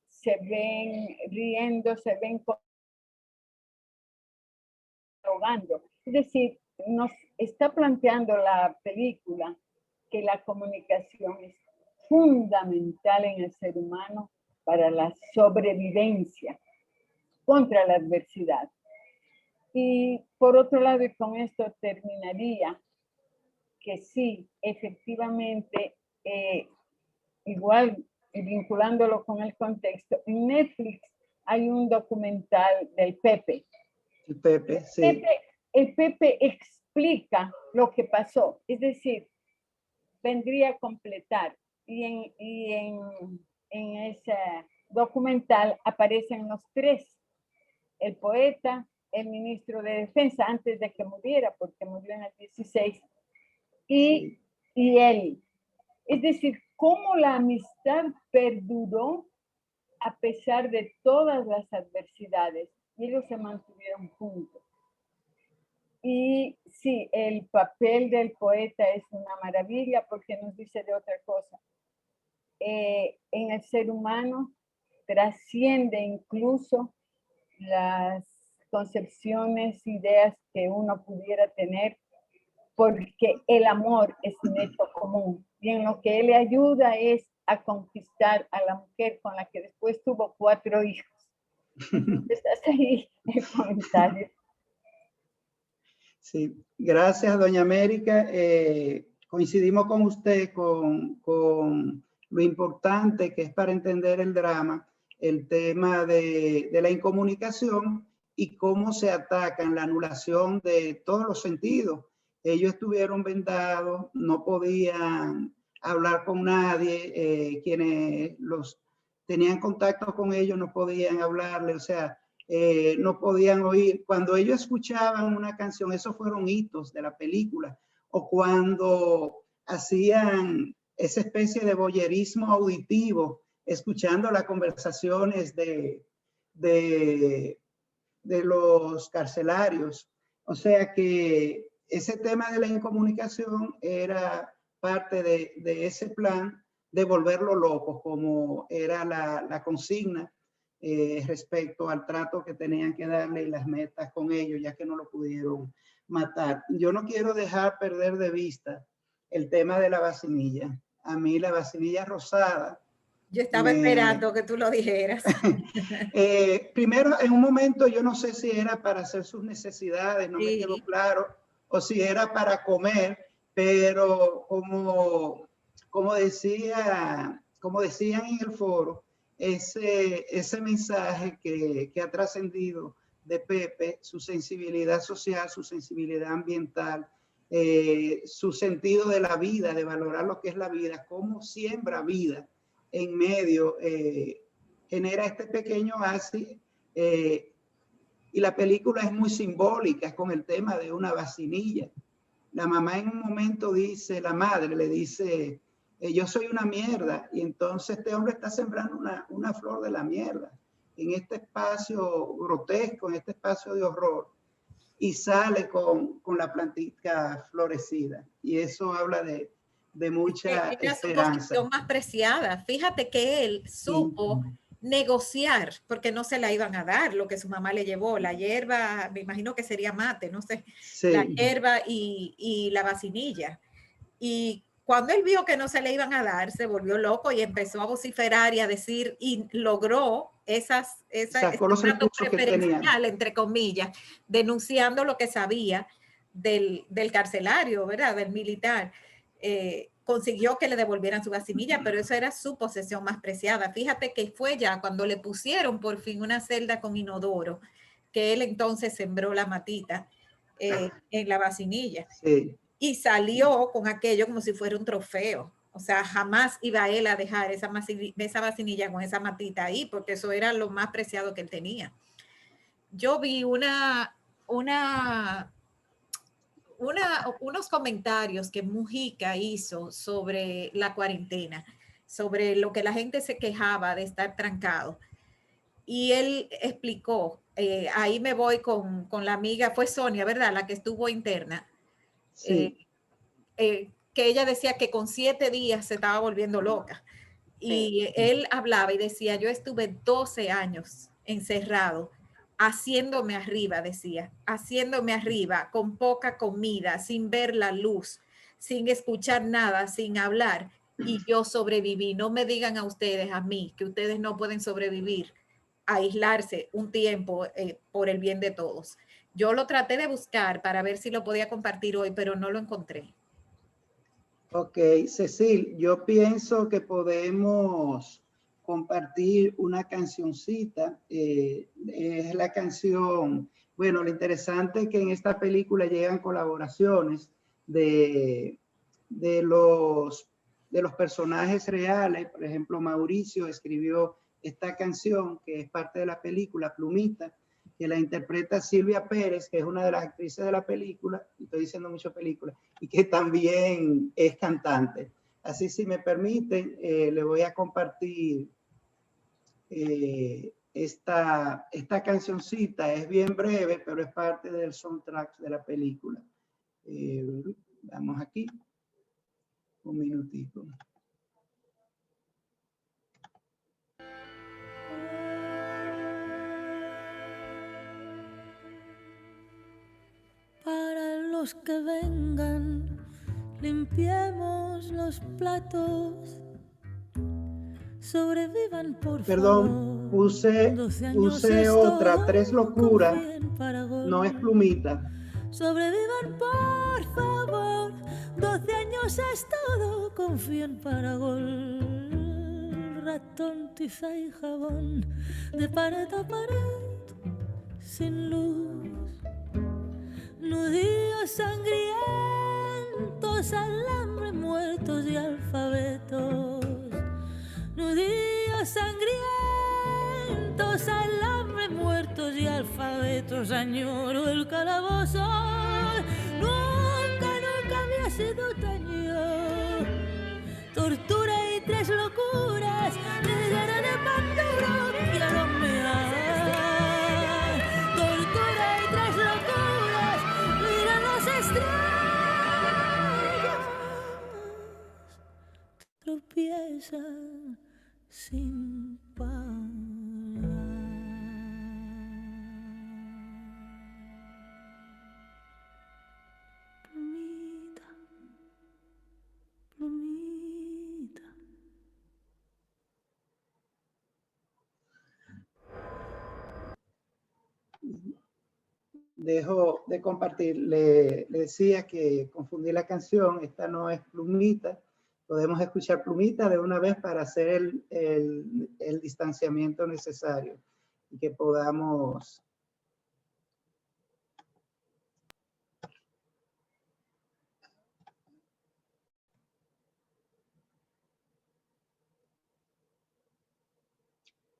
se ven riendo, se ven dialogando. Es decir, nos está planteando la película que la comunicación es fundamental en el ser humano para la sobrevivencia contra la adversidad. Y por otro lado, y con esto terminaría, que sí, efectivamente, igual vinculándolo con el contexto, en Netflix hay un documental del Pepe. El Pepe, sí. El Pepe explica lo que pasó, es decir, vendría a completar, y en ese documental aparecen los tres, el poeta, el ministro de Defensa, antes de que muriera, porque murió en el 16, y él. Es decir, cómo la amistad perduró a pesar de todas las adversidades, y ellos se mantuvieron juntos. Y sí, el papel del poeta es una maravilla porque nos dice de otra cosa. En el ser humano trasciende incluso las concepciones, ideas que uno pudiera tener, porque el amor es un hecho común. Y en lo que él le ayuda es a conquistar a la mujer con la que después tuvo 4 hijos. ¿Estás ahí el comentario? Sí, gracias, doña América. Coincidimos con usted con lo importante que es para entender el drama, el tema de la incomunicación y cómo se atacan la anulación de todos los sentidos. Ellos estuvieron vendados, no podían hablar con nadie, quienes los tenían contacto con ellos no podían hablarle, o sea, no podían oír. Cuando ellos escuchaban una canción, esos fueron hitos de la película, o cuando hacían esa especie de voyerismo auditivo, escuchando las conversaciones de los carcelarios. O sea que ese tema de la incomunicación era parte de ese plan de volverlo loco, como era la consigna respecto al trato que tenían que darle y las metas con ellos, ya que no lo pudieron matar. Yo no quiero dejar perder de vista el tema de la vacinilla. A mí la vacinilla rosada. Yo estaba esperando que tú lo dijeras. Primero, en un momento, yo no sé si era para hacer sus necesidades, no me quedó claro, o si era para comer, pero como decían en el foro, ese mensaje que ha trascendido de Pepe, su sensibilidad social, su sensibilidad ambiental, su sentido de la vida, de valorar lo que es la vida, cómo siembra vida en medio, genera este pequeño oasis, y la película es muy simbólica con el tema de una vacinilla. La mamá en un momento dice, la madre le dice, yo soy una mierda, y entonces este hombre está sembrando una flor de la mierda en este espacio grotesco, en este espacio de horror, y sale con la plantica florecida, y eso habla de mucha esperanza. Era su posición más preciada. Fíjate que él supo negociar, porque no se la iban a dar lo que su mamá le llevó, la hierba, me imagino que sería mate, no sé, la hierba y la vacinilla. Y cuando él vio que no se le iban a dar, se volvió loco y empezó a vociferar y a decir, y logró ese trato preferencial, entre comillas, denunciando lo que sabía del carcelario, ¿verdad? Del militar. Consiguió que le devolvieran su vacinilla, pero eso era su posesión más preciada. Fíjate que fue ya cuando le pusieron por fin una celda con inodoro, que él entonces sembró la matita en la vacinilla. Sí. Y salió con aquello como si fuera un trofeo. O sea, jamás iba él a dejar esa vacinilla con esa matita ahí, porque eso era lo más preciado que él tenía. Yo vi unos comentarios que Mujica hizo sobre la cuarentena, sobre lo que la gente se quejaba de estar trancado. Y él explicó, ahí me voy con la amiga, fue Sonia, ¿verdad? La que estuvo interna. Sí. Que ella decía que con 7 días se estaba volviendo loca. Y él hablaba y decía, yo estuve 12 años encerrado, haciéndome arriba, decía, haciéndome arriba, con poca comida, sin ver la luz, sin escuchar nada, sin hablar, y yo sobreviví. No me digan a ustedes, a mí, que ustedes no pueden sobrevivir, aislarse un tiempo por el bien de todos. Yo lo traté de buscar para ver si lo podía compartir hoy, pero no lo encontré. Ok, Cecil, yo pienso que podemos compartir una cancioncita. Es la canción, bueno, lo interesante es que en esta película llegan colaboraciones de los personajes reales. Por ejemplo, Mauricio escribió esta canción que es parte de la película, Plumita, que la interpreta Silvia Pérez, que es una de las actrices de la película, y estoy diciendo mucho película, y que también es cantante. Así, si me permiten, le voy a compartir esta cancioncita es bien breve, pero es parte del soundtrack de la película. Vamos aquí, un minutito. Para los que vengan, limpiemos los platos. Sobrevivan, por Perdón, puse otra, Tres Locuras, no es Plumita. Sobrevivan, por favor. 12 años es todo, confíen para gol. Ratón, tiza y jabón, de pared a pared, sin luz. Nudillos sangrientos, alambre, muertos y alfabetos. Nudillos sangrientos, alambre, muertos y alfabetos. Añoro el calabozo. Nunca había sido tan yo. Tortura y tres locuras. Negra de Pandora y Alomea. Tortura y tres locuras. Mira las estrellas. Tropiezan sin parar. Plumita, plumita. Dejo de compartir. Le decía que confundí la canción. Esta no es Plumita. Podemos escuchar Plumita de una vez para hacer el distanciamiento necesario y que podamos...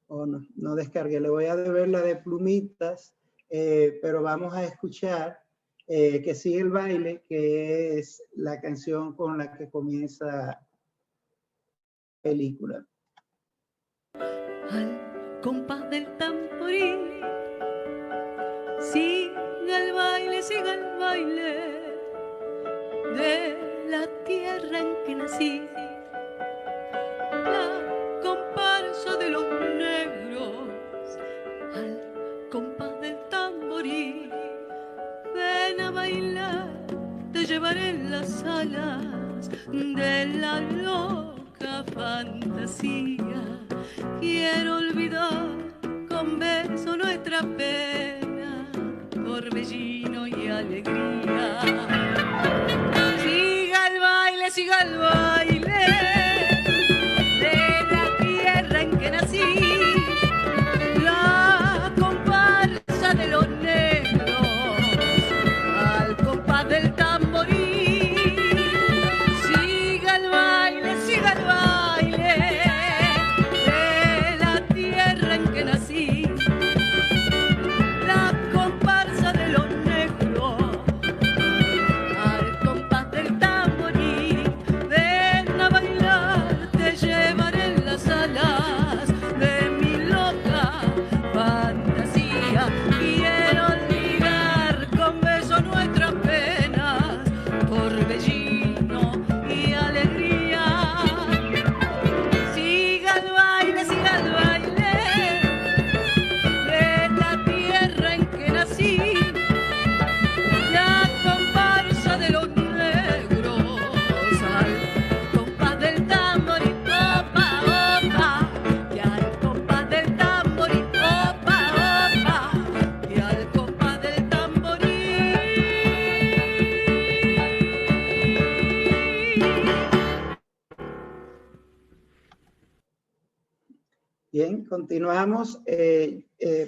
Oh, no descargué. Le voy a deber la de Plumitas, pero vamos a escuchar que sigue el baile, que es la canción con la que comienza la película. Al compás del tamboril, siga el baile de la tierra en que nací. La comparsa de los negros, al compás del tamboril. Ven a bailar, te llevaré en las alas de la loca fantasía. Quiero olvidar con beso nuestra pena, torbellino y alegría. Siga el baile, siga el baile de la tierra en que nací. La comparsa de los negros, al compás del tamboril. Siga el baile, siga el baile de la tierra en que nací. La comparsa de los negros, al compás del tamboril. Ven a bailar, te llevaré en las alas de mi loca fantasía. Quiero olvidar con beso nuestras penas, torbellino y alegría. Siga el baile de la tierra en que nací. La comparsa de los negros, al compás del tamboril. Opa, opa, y al compás del tamboril. Opa, opa, y al compás del tamboril. Bien, continuamos.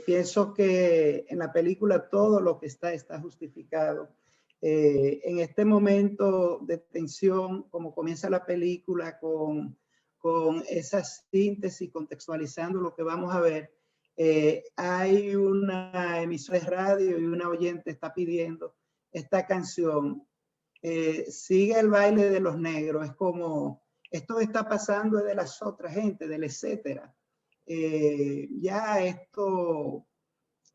Pienso que en la película todo lo que está justificado. En este momento de tensión, como comienza la película con esa síntesis, contextualizando lo que vamos a ver, hay una emisora de radio y una oyente está pidiendo esta canción. Sigue el baile de los negros. Es como, esto está pasando de las otras gente, del etcétera. ya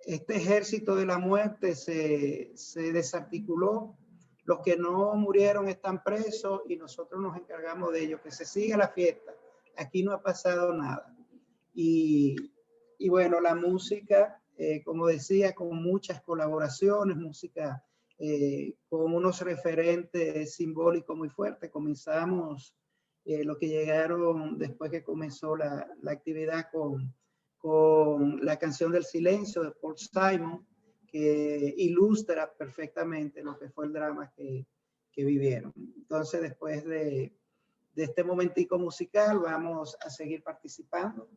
este ejército de la muerte se desarticuló. Los que no murieron están presos y nosotros nos encargamos de ellos. Que se siga la fiesta. Aquí no ha pasado nada. Y bueno, la música, como decía, con muchas colaboraciones, música con unos referentes simbólicos muy fuertes. Comenzamos lo que llegaron después que comenzó la actividad con la canción del silencio de Paul Simon, que ilustra perfectamente lo que fue el drama que vivieron. Entonces, después de este momentico musical, vamos a seguir participando.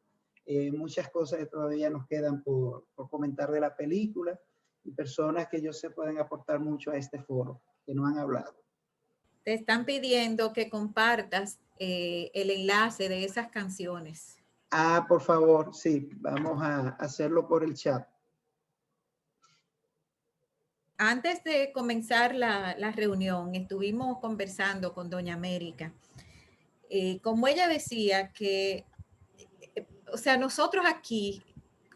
Muchas cosas que todavía nos quedan por comentar de la película y personas que yo sé pueden aportar mucho a este foro, que no han hablado. Te están pidiendo que compartas el enlace de esas canciones. Ah, por favor, sí, vamos a hacerlo por el chat. Antes de comenzar la reunión, estuvimos conversando con Doña América. Como ella decía que, o sea, nosotros aquí,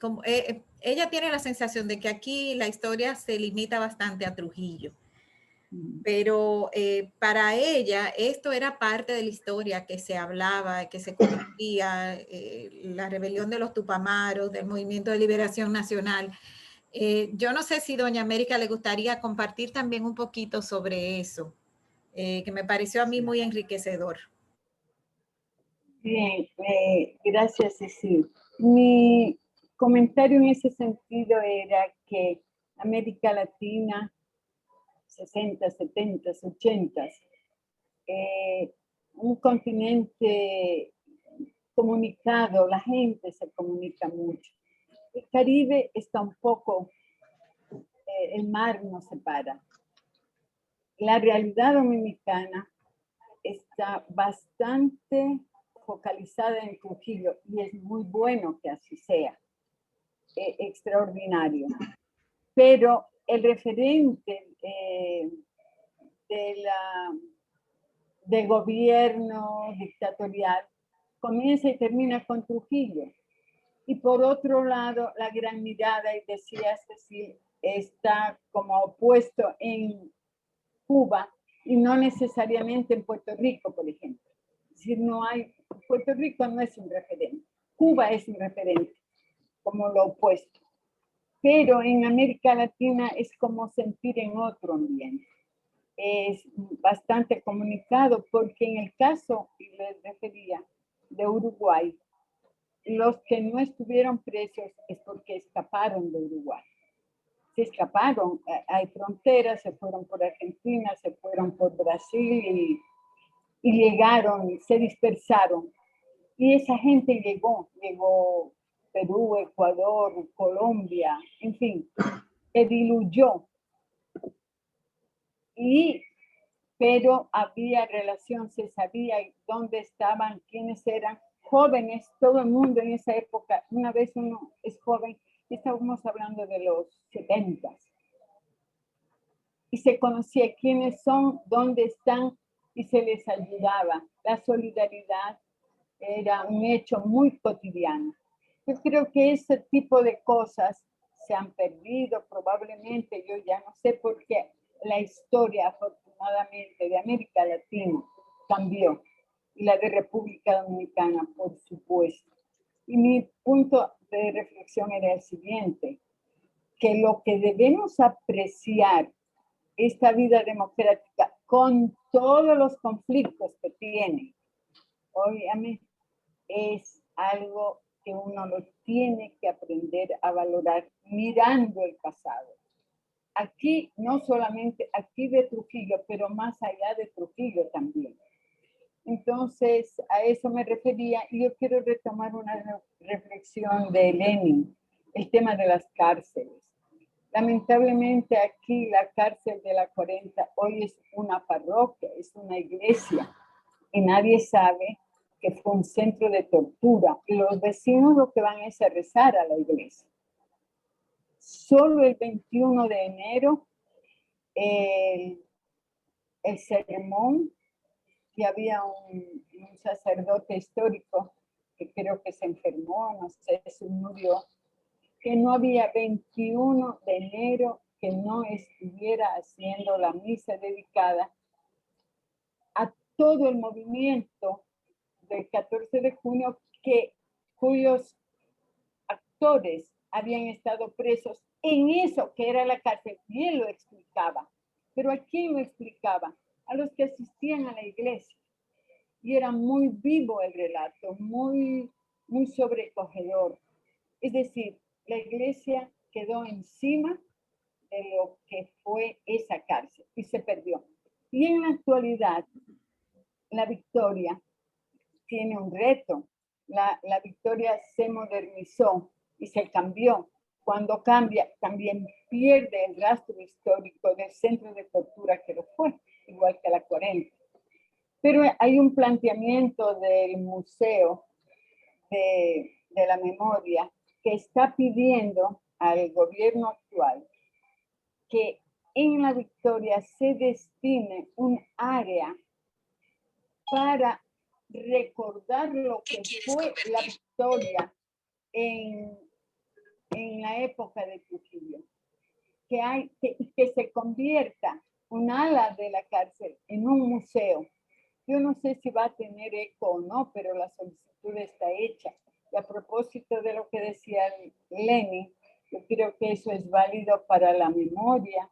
como, ella tiene la sensación de que aquí la historia se limita bastante a Trujillo. Pero para ella esto era parte de la historia que se hablaba, que se conocía, la rebelión de los Tupamaros, del Movimiento de Liberación Nacional. Yo no sé si Doña América le gustaría compartir también un poquito sobre eso, que me pareció a mí muy enriquecedor. Bien, gracias, Cecil. Mi comentario en ese sentido era que América Latina, 60, 70, 80, un continente comunicado, la gente se comunica mucho. El Caribe está un poco, el mar nos separa. La realidad dominicana está bastante focalizada en Trujillo y es muy bueno que así sea, extraordinario. Pero el referente del gobierno dictatorial comienza y termina con Trujillo. Y por otro lado, la gran mirada, y decía Cecil, está como opuesto en Cuba y no necesariamente en Puerto Rico, por ejemplo. Es decir, Puerto Rico no es un referente, Cuba es un referente, como lo opuesto. Pero en América Latina es como sentir en otro ambiente. Es bastante comunicado porque en el caso, y les refería, de Uruguay, los que no estuvieron presos es porque escaparon de Uruguay. Se escaparon, hay fronteras, se fueron por Argentina, se fueron por Brasil y llegaron, se dispersaron. Y esa gente llegó Perú, Ecuador, Colombia, en fin, se diluyó. Pero había relación, se sabía dónde estaban, quiénes eran, jóvenes, todo el mundo en esa época. Una vez uno es joven, estábamos hablando de los 70. Y se conocía quiénes son, dónde están, y se les ayudaba. La solidaridad era un hecho muy cotidiano. Yo creo que ese tipo de cosas se han perdido probablemente, yo ya no sé por qué. La historia, afortunadamente, de América Latina cambió, y la de República Dominicana, por supuesto. Y mi punto de reflexión era el siguiente, que lo que debemos apreciar esta vida democrática con todos los conflictos que tiene, obviamente, es algo que uno lo tiene que aprender a valorar mirando el pasado. Aquí, no solamente aquí de Trujillo, pero más allá de Trujillo también. Entonces, a eso me refería, y yo quiero retomar una reflexión de Lenin, el tema de las cárceles. Lamentablemente aquí la cárcel de la 40 hoy es una parroquia, es una iglesia, y nadie sabe que fue un centro de tortura. Y los vecinos lo que van es a rezar a la iglesia. Solo el 21 de enero, el sermón, que había un sacerdote histórico que creo que se enfermó, no sé, se murió, que no había 21 de enero que no estuviera haciendo la misa dedicada a todo el movimiento del 14 de junio cuyos actores habían estado presos en eso que era la cárcel. Y él lo explicaba. Pero ¿a quién lo explicaba? A los que asistían a la iglesia. Y era muy vivo el relato, muy sobrecogedor. Es decir, la iglesia quedó encima de lo que fue esa cárcel y se perdió. Y en la actualidad, la Victoria tiene un reto. La Victoria se modernizó y se cambió. Cuando cambia, también pierde el rastro histórico del centro de tortura que lo fue, igual que la 40. Pero hay un planteamiento del Museo de la Memoria que está pidiendo al gobierno actual que en la Victoria se destine un área para recordar lo que fue la Victoria en la época de Trujillo, que se convierta un ala de la cárcel en un museo. Yo no sé si va a tener eco o no, pero la solicitud está hecha. Y a propósito de lo que decía Lenny, yo creo que eso es válido para la memoria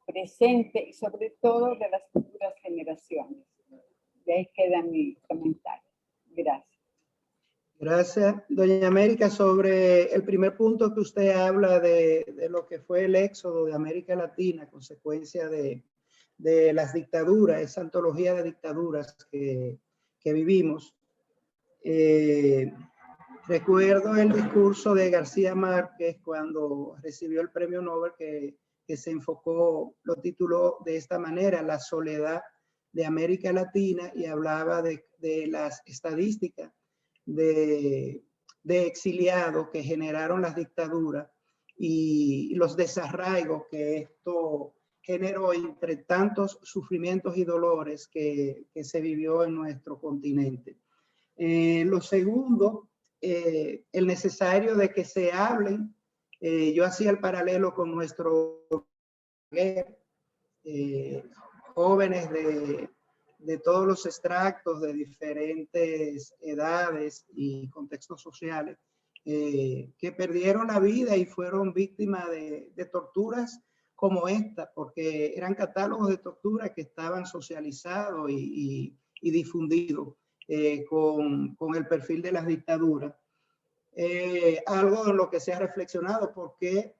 presente y sobre todo de las futuras generaciones. De ahí queda mi comentario. Gracias. Gracias, doña América. Sobre el primer punto que usted habla de lo que fue el éxodo de América Latina, consecuencia de las dictaduras, esa antología de dictaduras que vivimos. Recuerdo el discurso de García Márquez cuando recibió el premio Nobel que se enfocó, lo tituló de esta manera, La soledad de América Latina, y hablaba de las estadísticas de exiliados que generaron las dictaduras y los desarraigos que esto generó entre tantos sufrimientos y dolores que se vivió en nuestro continente. Lo segundo, el necesario de que se hablen. Yo hacía el paralelo con nuestro jóvenes de todos los extractos, de diferentes edades y contextos sociales, que perdieron la vida y fueron víctimas de torturas como esta, porque eran catálogos de tortura que estaban socializados y difundidos con el perfil de las dictaduras. Algo en lo que se ha reflexionado, porque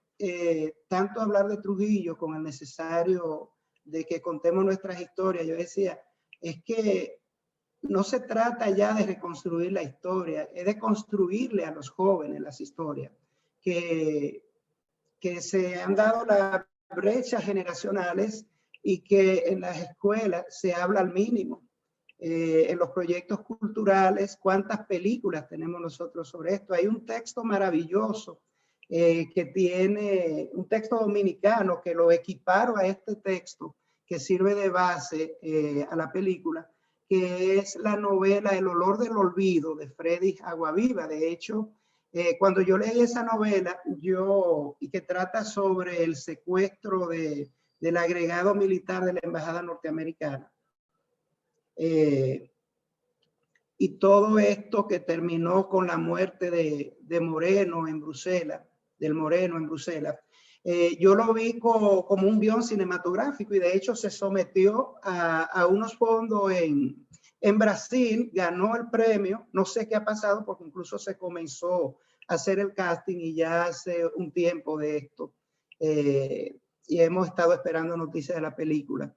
tanto hablar de Trujillo con el necesario de que contemos nuestras historias. Yo decía, es que no se trata ya de reconstruir la historia, es de construirle a los jóvenes las historias, que se han dado las brechas generacionales y que en las escuelas se habla al mínimo. En los proyectos culturales, ¿cuántas películas tenemos nosotros sobre esto? Hay un texto maravilloso que tiene, un texto dominicano que lo equiparo a este texto que sirve de base a la película, que es la novela El olor del olvido de Freddy Aguaviva. De hecho, cuando yo leí esa novela, y que trata sobre el secuestro del agregado militar de la embajada norteamericana, y todo esto que terminó con la muerte de Moreno en Bruselas, del Moreno en Bruselas, yo lo vi como un guión cinematográfico, y de hecho se sometió a unos fondos en Brasil, ganó el premio. No sé qué ha pasado, porque incluso se comenzó a hacer el casting y ya hace un tiempo de esto, y hemos estado esperando noticias de la película.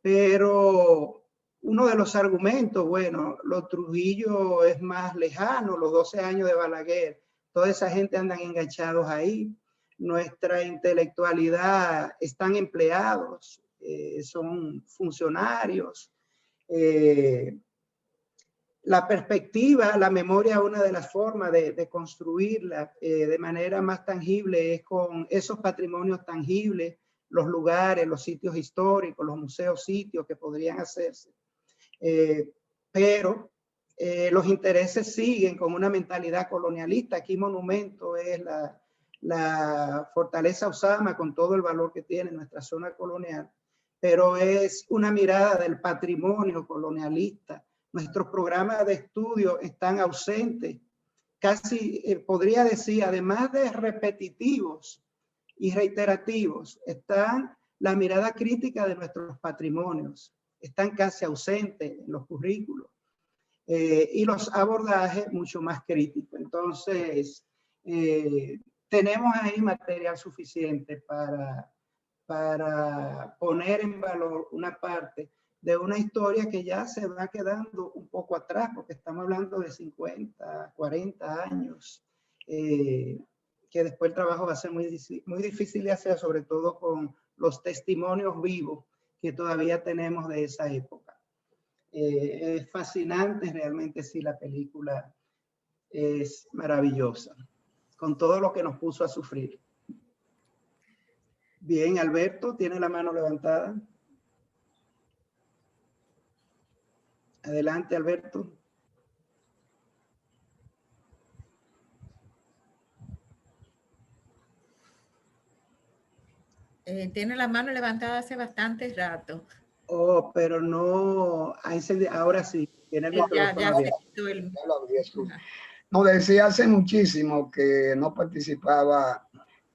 Pero uno de los argumentos, bueno, los Trujillo es más lejano, los 12 años de Balaguer, toda esa gente andan enganchados ahí. Nuestra intelectualidad están empleados, son funcionarios. La perspectiva, la memoria, una de las formas de construirla de manera más tangible es con esos patrimonios tangibles, los lugares, los sitios históricos, los museos, sitios que podrían hacerse. Pero los intereses siguen con una mentalidad colonialista. Aquí Monumento es la fortaleza Osama con todo el valor que tiene nuestra zona colonial, pero es una mirada del patrimonio colonialista. Nuestros programas de estudio están ausentes, casi podría decir, además de repetitivos y reiterativos, están la mirada crítica de nuestros patrimonios, están casi ausentes en los currículos. Y los abordajes mucho más críticos. Entonces, tenemos ahí material suficiente para poner en valor una parte de una historia que ya se va quedando un poco atrás, porque estamos hablando de 50, 40 años, que después el trabajo va a ser muy difícil de hacer, sobre todo con los testimonios vivos que todavía tenemos de esa época. Es fascinante realmente, sí, la película es maravillosa, con todo lo que nos puso a sufrir. Bien, Alberto, tiene la mano levantada. Adelante, Alberto. Tiene la mano levantada hace bastante rato. Oh, pero no, ahora sí, tiene el micrófono abierto. No, decía hace muchísimo que no participaba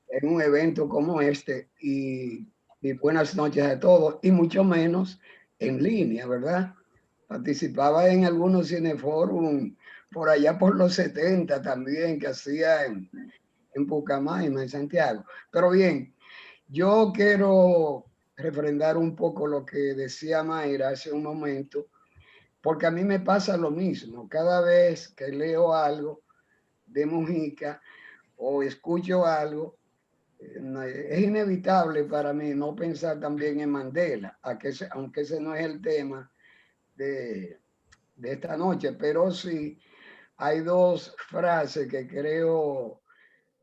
en un evento como este y buenas noches a todos, y mucho menos en línea, ¿verdad? Participaba en algunos cineforum por allá por los 70 también, que hacía en Pucamaima, en Santiago. Pero bien, yo quiero refrendar un poco lo que decía Mayra hace un momento, porque a mí me pasa lo mismo. Cada vez que leo algo de Mujica o escucho algo, es inevitable para mí no pensar también en Mandela, aunque ese no es el tema de esta noche, pero sí hay dos frases que creo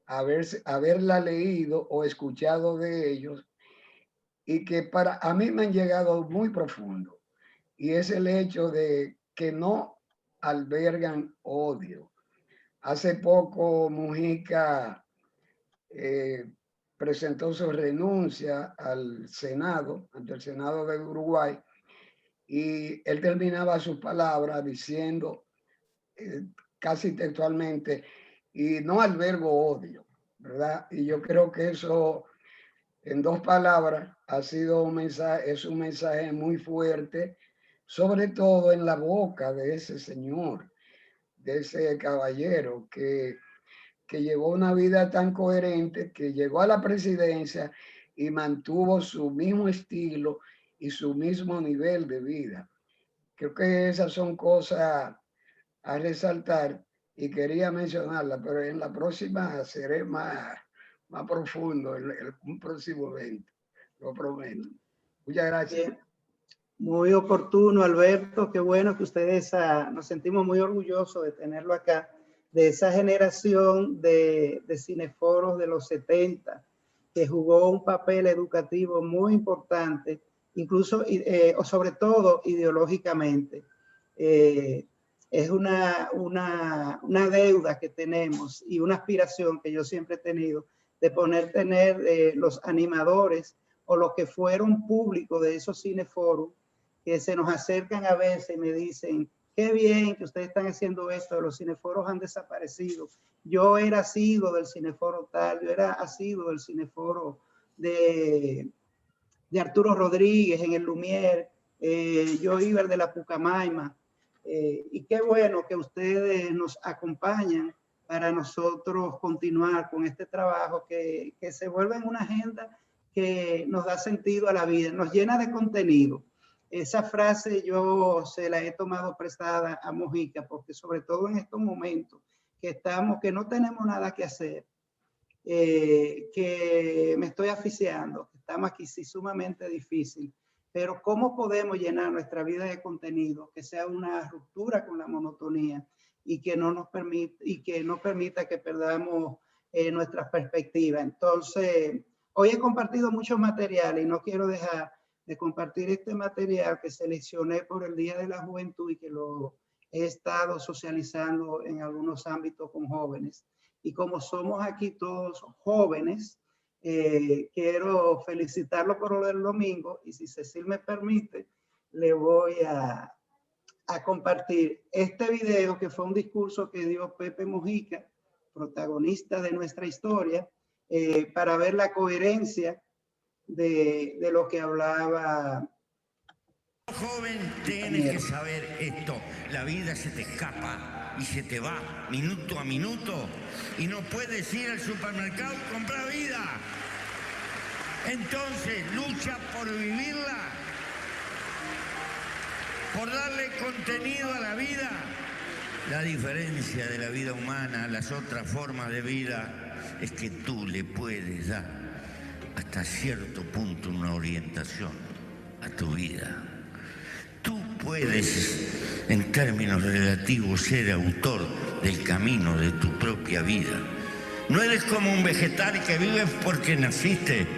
haberla leído o escuchado de ellos y que a mí me han llegado muy profundo, y es el hecho de que no albergan odio. Hace poco Mujica presentó su renuncia al Senado, ante el Senado de Uruguay, y él terminaba sus palabras diciendo casi textualmente, y no albergo odio, ¿verdad? Y yo creo que eso, en dos palabras, es un mensaje muy fuerte, sobre todo en la boca de ese señor, de ese caballero que llevó una vida tan coherente, que llegó a la presidencia y mantuvo su mismo estilo y su mismo nivel de vida. Creo que esas son cosas a resaltar y quería mencionarlas, pero en la próxima seré más profundo, en un próximo evento, lo prometo. Muchas gracias. Bien. Muy oportuno, Alberto. Qué bueno que ustedes nos sentimos muy orgullosos de tenerlo acá, de esa generación de cineforos de los 70, que jugó un papel educativo muy importante, incluso o sobre todo ideológicamente. Es una deuda que tenemos y una aspiración que yo siempre he tenido de tener los animadores o los que fueron públicos de esos cineforos, que se nos acercan a veces y me dicen, qué bien que ustedes están haciendo esto, los cineforos han desaparecido. Yo era asiduo del cineforo tal, yo era asiduo del cineforo de Arturo Rodríguez en el Lumière, yo iba al de la Pucamaima, y qué bueno que ustedes nos acompañan para nosotros continuar con este trabajo que se vuelve en una agenda que nos da sentido a la vida, nos llena de contenido. Esa frase yo se la he tomado prestada a Mujica, porque sobre todo en estos momentos que no tenemos nada que hacer, que me estoy asfixiando, que estamos aquí, sí, sumamente difícil, pero ¿cómo podemos llenar nuestra vida de contenido que sea una ruptura con la monotonía y que no permita que perdamos nuestras perspectivas? Entonces, hoy he compartido muchos materiales y no quiero dejar de compartir este material que seleccioné por el Día de la Juventud y que lo he estado socializando en algunos ámbitos con jóvenes. Y como somos aquí todos jóvenes, quiero felicitarlo por lo del domingo, y si Cecil me permite, le voy a compartir este video, que fue un discurso que dio Pepe Mujica, protagonista de nuestra historia, para ver la coherencia de lo que hablaba. Joven, tienes que saber esto. La vida se te escapa y se te va minuto a minuto y no puedes ir al supermercado y comprar vida. Entonces, lucha por vivirla, por darle contenido a la vida. La diferencia de la vida humana a las otras formas de vida es que tú le puedes dar hasta cierto punto una orientación a tu vida. Tú puedes, en términos relativos, ser autor del camino de tu propia vida. No eres como un vegetal que vive porque naciste.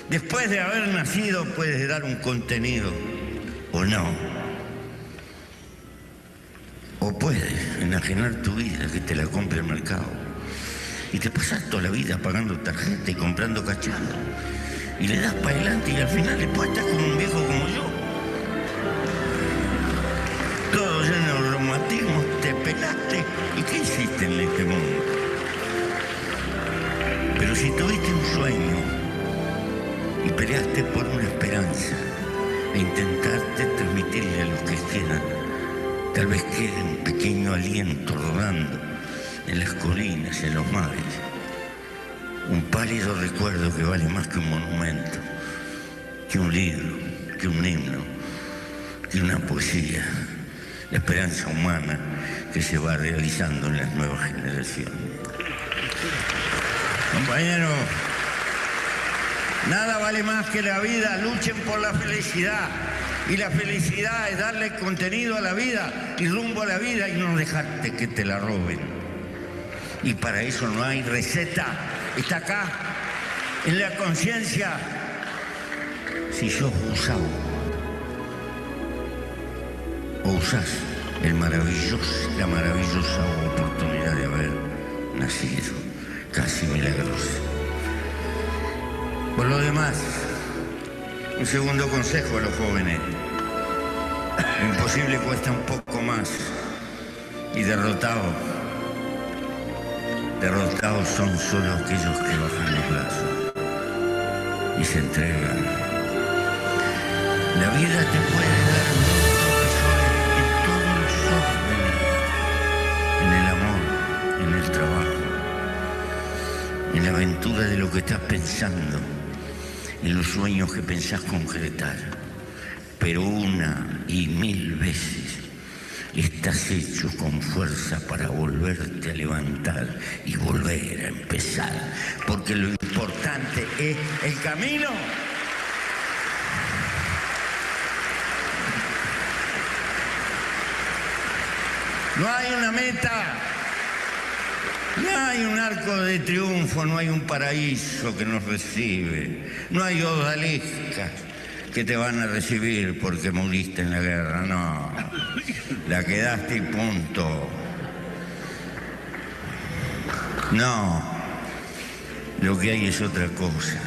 Después de haber nacido puedes dar un contenido o no. O puedes enajenar tu vida, que te la compre el mercado. Y te pasas toda la vida pagando tarjeta y comprando cacharros. Y le das para adelante y al final después estás con un viejo como yo. Todo lleno de reumatismo, te pelaste. ¿Y qué hiciste en este mundo? Pero si tuviste un sueño y peleaste por una esperanza e intentaste transmitirle a los que quedan, tal vez quede un pequeño aliento rodando en las colinas, en los mares. Un pálido recuerdo que vale más que un monumento, que un libro, que un himno, que una poesía. La esperanza humana que se va realizando en las nuevas generaciones. Compañeros, nada vale más que la vida. Luchen por la felicidad. Y la felicidad es darle contenido a la vida y rumbo a la vida y no dejarte que te la roben. Y para eso no hay receta. Está acá, en la conciencia. Si sos usado o usás la maravillosa oportunidad de haber nacido, casi milagrosa. Por lo demás, un segundo consejo a los jóvenes. Lo imposible cuesta un poco más. Y derrotados son solo aquellos que bajan los brazos y se entregan. La vida te puede dar en todos los órdenes, en el amor, en el trabajo, en la aventura de lo que estás pensando, en los sueños que pensás concretar. Pero una y mil veces estás hecho con fuerza para volverte a levantar y volver a empezar. Porque lo importante es el camino. No hay una meta, no hay un arco de triunfo, no hay un paraíso que nos recibe, no hay odaliscas que te van a recibir porque moriste en la guerra, no. La quedaste y punto. No, lo que hay es otra cosa.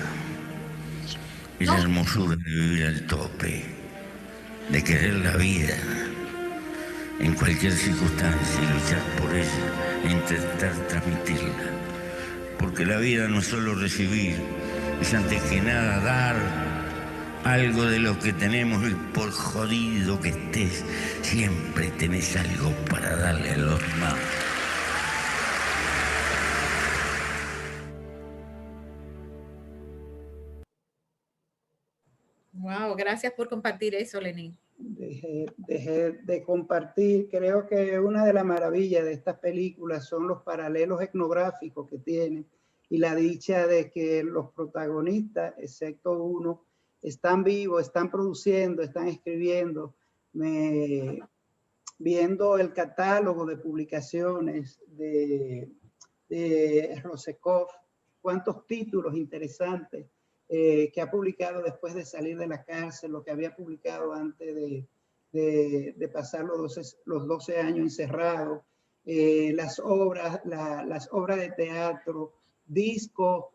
Es la hermosura de vivir al tope, de querer la vida en cualquier circunstancia y luchar por ella e intentar transmitirla. Porque la vida no es solo recibir, es antes que nada dar algo de lo que tenemos, y por jodido que estés, siempre tenés algo para darle a los demás. Wow, gracias por compartir eso, Lenín. Dejé de compartir. Creo que una de las maravillas de estas películas son los paralelos etnográficos que tienen y la dicha de que los protagonistas, excepto uno, están vivos, están produciendo, están escribiendo. Viendo el catálogo de publicaciones de Rosekov, cuántos títulos interesantes que ha publicado después de salir de la cárcel, lo que había publicado antes de de pasar los 12 años encerrado, las obras de teatro, discos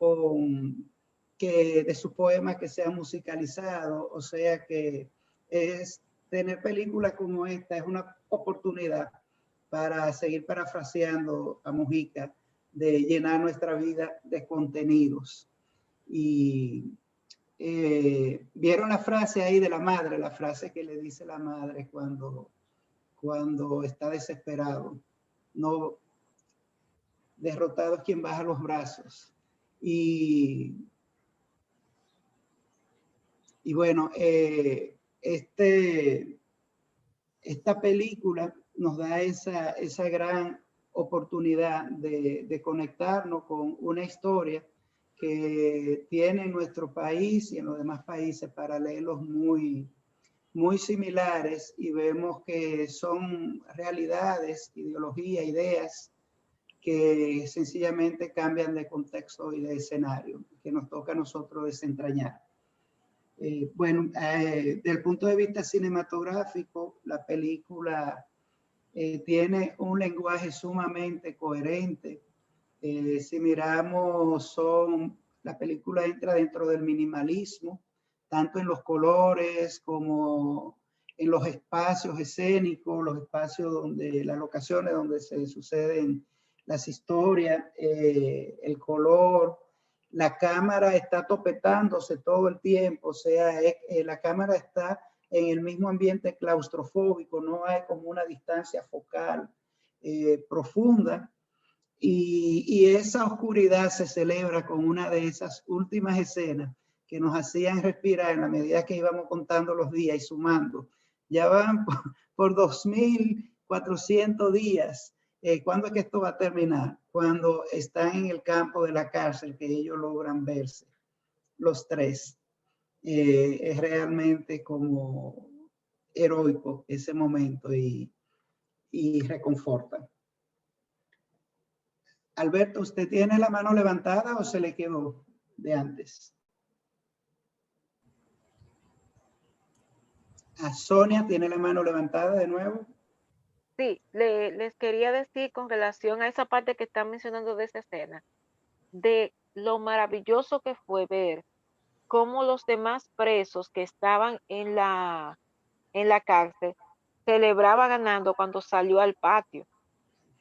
de sus poemas que se han musicalizado, o sea que tener películas como esta es una oportunidad para seguir parafraseando a Mujica, de llenar nuestra vida de contenidos. Y vieron la frase ahí de la madre, la frase que le dice la madre cuando está desesperado. No, derrotado es quien baja los brazos. Y bueno, esta película nos da esa gran oportunidad de conectarnos con una historia que tiene en nuestro país y en los demás países paralelos muy, muy similares, y vemos que son realidades, ideologías, ideas que sencillamente cambian de contexto y de escenario, que nos toca a nosotros desentrañar. Bueno, desde el punto de vista cinematográfico, la película tiene un lenguaje sumamente coherente. Si miramos, la película entra dentro del minimalismo, tanto en los colores como en los espacios escénicos, los espacios las locaciones donde se suceden las historias, el color. La cámara está topetándose todo el tiempo, o sea, la cámara está en el mismo ambiente claustrofóbico, no hay como una distancia focal profunda. Y esa oscuridad se celebra con una de esas últimas escenas que nos hacían respirar en la medida que íbamos contando los días y sumando. Ya van por 2.400 días. ¿Cuándo es que esto va a terminar? Cuando están en el campo de la cárcel, que ellos logran verse, los tres. Es realmente como heroico ese momento y reconforta. Alberto, ¿usted tiene la mano levantada o se le quedó de antes? ¿A Sonia tiene la mano levantada de nuevo? Sí, les quería decir con relación a esa parte que están mencionando de esa escena, de lo maravilloso que fue ver cómo los demás presos que estaban en la cárcel celebraban ganando cuando salió al patio.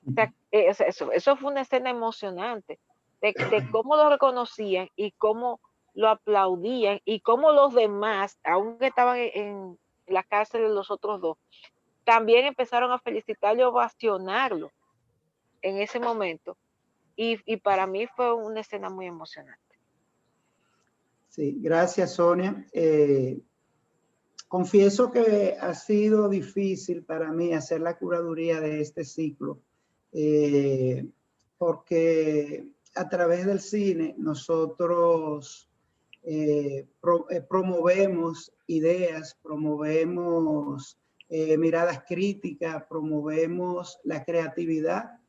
O sea, eso fue una escena emocionante, de cómo lo reconocían y cómo lo aplaudían y cómo los demás, aunque estaban en la cárcel de los otros dos, también empezaron a felicitarlo y ovacionarlo en ese momento. Y para mí fue una escena muy emocionante. Sí, gracias, Sonia. Confieso que ha sido difícil para mí hacer la curaduría de este ciclo, porque a través del cine nosotros promovemos ideas, promovemos miradas críticas, promovemos la creatividad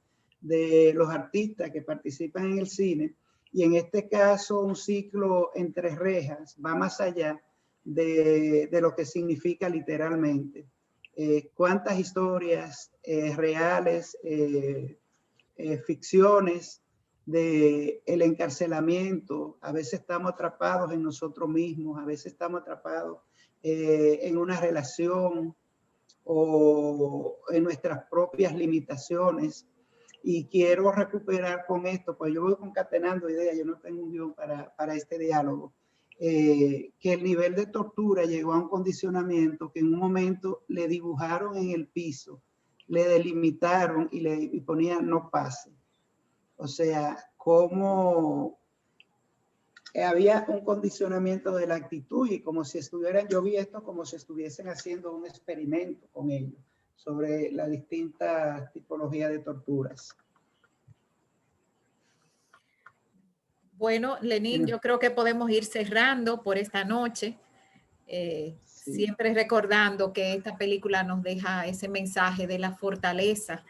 de los artistas que participan en el cine, y en este caso un ciclo entre rejas va más allá de lo que significa literalmente. Cuántas historias reales, ficciones de el encarcelamiento. A veces estamos atrapados en nosotros mismos, a veces estamos atrapados en una relación o en nuestras propias limitaciones. Y quiero recuperar con esto, pues yo voy concatenando ideas, yo no tengo un guión para este diálogo, que el nivel de tortura llegó a un condicionamiento que en un momento le dibujaron en el piso, le delimitaron y ponían no pase. O sea, como había un condicionamiento de la actitud y como si estuvieran, yo vi esto como si estuviesen haciendo un experimento con ellos sobre las distintas tipologías de torturas. Bueno, Lenín, yo creo que podemos ir cerrando por esta noche, Sí. siempre recordando que esta película nos deja ese mensaje de la fortaleza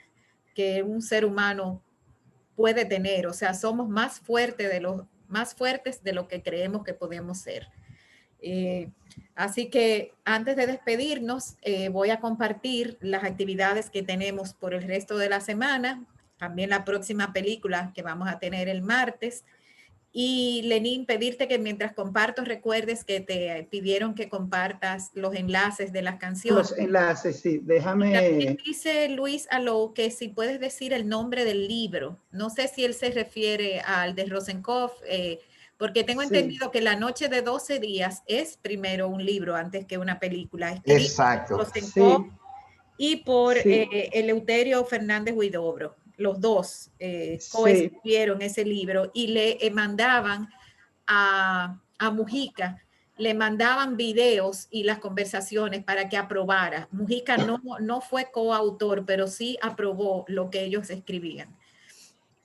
que un ser humano puede tener. O sea, somos más fuertes de lo que creemos que podemos ser. Así que antes de despedirnos, voy a compartir las actividades que tenemos por el resto de la semana, también la próxima película que vamos a tener el martes. Y Lenín, pedirte que mientras comparto recuerdes que te pidieron que compartas los enlaces de las canciones. Los enlaces, sí, déjame... También dice Luis Alou que si puedes decir el nombre del libro. No sé si él se refiere al de Rosenkopf, porque tengo entendido que La noche de 12 días es primero un libro antes que una película. Exacto. Por Rosenkopf Sí. y por Sí. Eleuterio Fernández Huidobro. Los dos coescribieron ese libro y le mandaban a Mujica, le mandaban videos y las conversaciones para que aprobara. Mujica no fue coautor, pero sí aprobó lo que ellos escribían.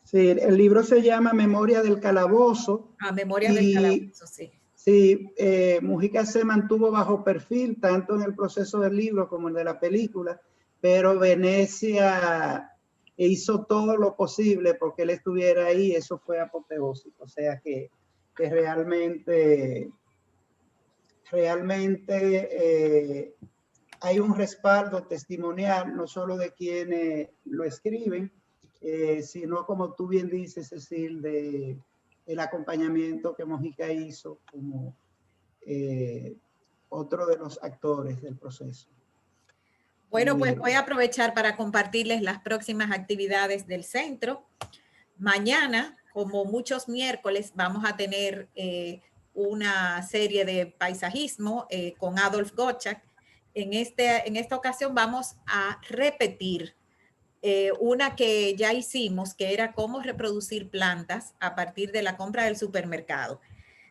Sí, el libro se llama Memoria del Calabozo. Memoria del Calabozo, sí. Sí, Mujica se mantuvo bajo perfil, tanto en el proceso del libro como en el de la película, pero Venecia hizo todo lo posible porque él estuviera ahí, eso fue apoteósico, o sea que realmente hay un respaldo testimonial, no solo de quienes lo escriben, sino como tú bien dices, Cecil, el acompañamiento que Mujica hizo como otro de los actores del proceso. Bueno, pues voy a aprovechar para compartirles las próximas actividades del centro. Mañana, como muchos miércoles, vamos a tener una serie de paisajismo con Adolf Gottschalk. En esta ocasión vamos a repetir una que ya hicimos, que era cómo reproducir plantas a partir de la compra del supermercado.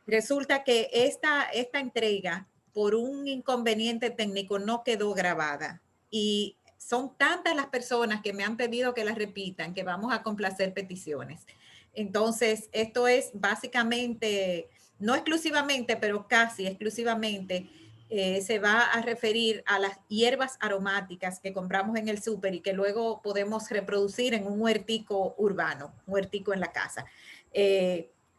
Resulta que esta entrega, por un inconveniente técnico, no quedó grabada. Y son tantas las personas que me han pedido que las repitan que vamos a complacer peticiones. Entonces, esto es básicamente, no exclusivamente, pero casi exclusivamente, se va a referir a las hierbas aromáticas que compramos en el súper y que luego podemos reproducir en un huertico urbano, un huertico en la casa.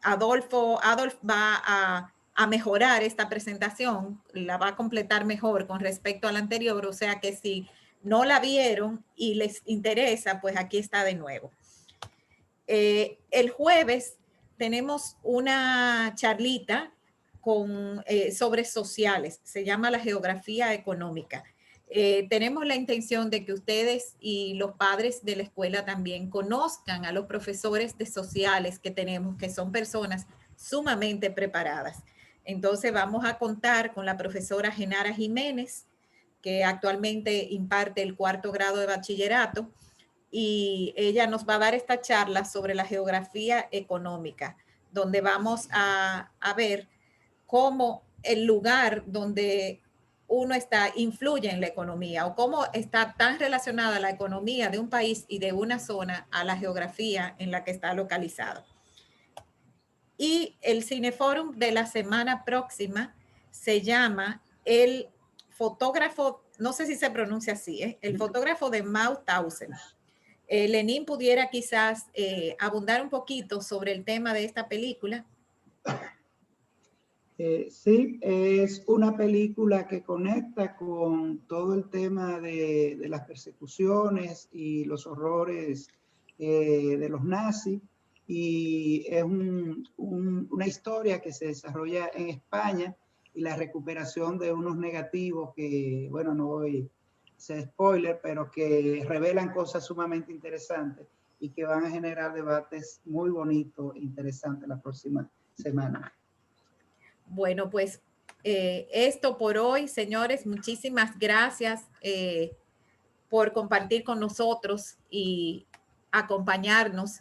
Adolf va a mejorar esta presentación, la va a completar mejor con respecto a la anterior, o sea que si no la vieron y les interesa, pues aquí está de nuevo. El jueves tenemos una charlita sobre sociales, se llama la geografía económica. Tenemos la intención de que ustedes y los padres de la escuela también conozcan a los profesores de sociales que tenemos, que son personas sumamente preparadas. Entonces vamos a contar con la profesora Genara Jiménez, que actualmente imparte el 4º grado de bachillerato, y ella nos va a dar esta charla sobre la geografía económica, donde vamos a ver cómo el lugar donde uno está influye en la economía o cómo está tan relacionada la economía de un país y de una zona a la geografía en la que está localizado. Y el Cineforum de la semana próxima se llama el fotógrafo, no sé si se pronuncia así, el fotógrafo de Mauthausen. Lenín pudiera quizás abundar un poquito sobre el tema de esta película. Sí, es una película que conecta con todo el tema de las persecuciones y los horrores de los nazis, y es una historia que se desarrolla en España y la recuperación de unos negativos que, bueno, no voy a hacer spoiler, pero que revelan cosas sumamente interesantes y que van a generar debates muy bonitos e interesantes la próxima semana. Bueno, pues esto por hoy, señores. Muchísimas gracias por compartir con nosotros y acompañarnos.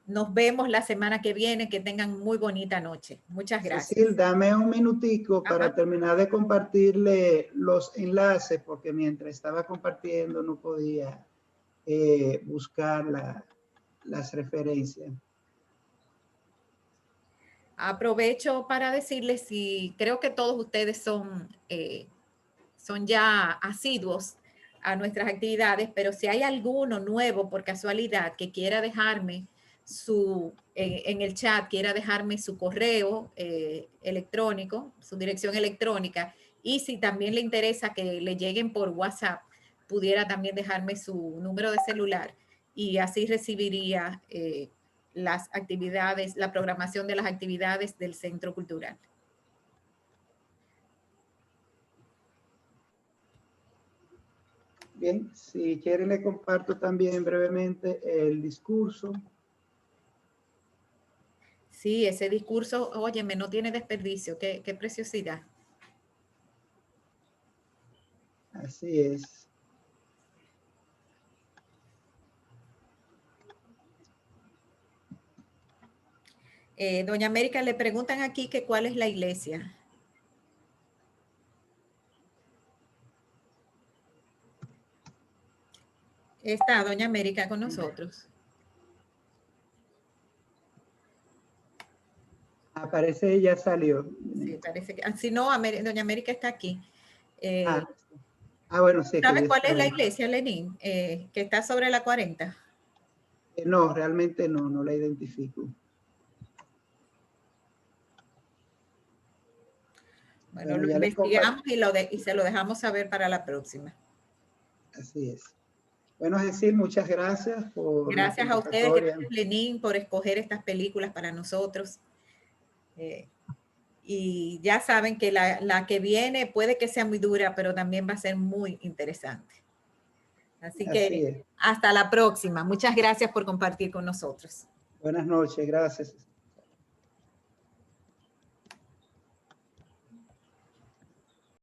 Nos vemos la semana que viene. Que tengan muy bonita noche. Muchas gracias. Cecil, dame un minutico para terminar de compartirle los enlaces, porque mientras estaba compartiendo no podía buscar las referencias. Aprovecho para decirles, y creo que todos ustedes son ya asiduos a nuestras actividades, pero si hay alguno nuevo por casualidad que quiera dejarme en el chat quiera dejarme su correo electrónico, su dirección electrónica, y si también le interesa que le lleguen por WhatsApp, pudiera también dejarme su número de celular y así recibiría las actividades, la programación de las actividades del Centro Cultural. Bien, si quieren le comparto también brevemente el discurso. Sí, ese discurso, óyeme, no tiene desperdicio, qué preciosidad. Así es. Doña América, le preguntan aquí que cuál es la iglesia. Está Doña América con nosotros. Aparece, ya salió. Sí, parece que, si no, Doña América está aquí. Bueno, sí. ¿Sabe cuál es la iglesia, Lenín? Que está sobre la 40. No, realmente no la identifico. Bueno, lo investigamos y se lo dejamos saber para la próxima. Así es. Bueno, Cecil, muchas gracias por... Gracias a ustedes, gracias Lenín, por escoger estas películas para nosotros. Y ya saben que la que viene puede que sea muy dura, pero también va a ser muy interesante. Así que hasta la próxima. Muchas gracias por compartir con nosotros. Buenas noches, gracias.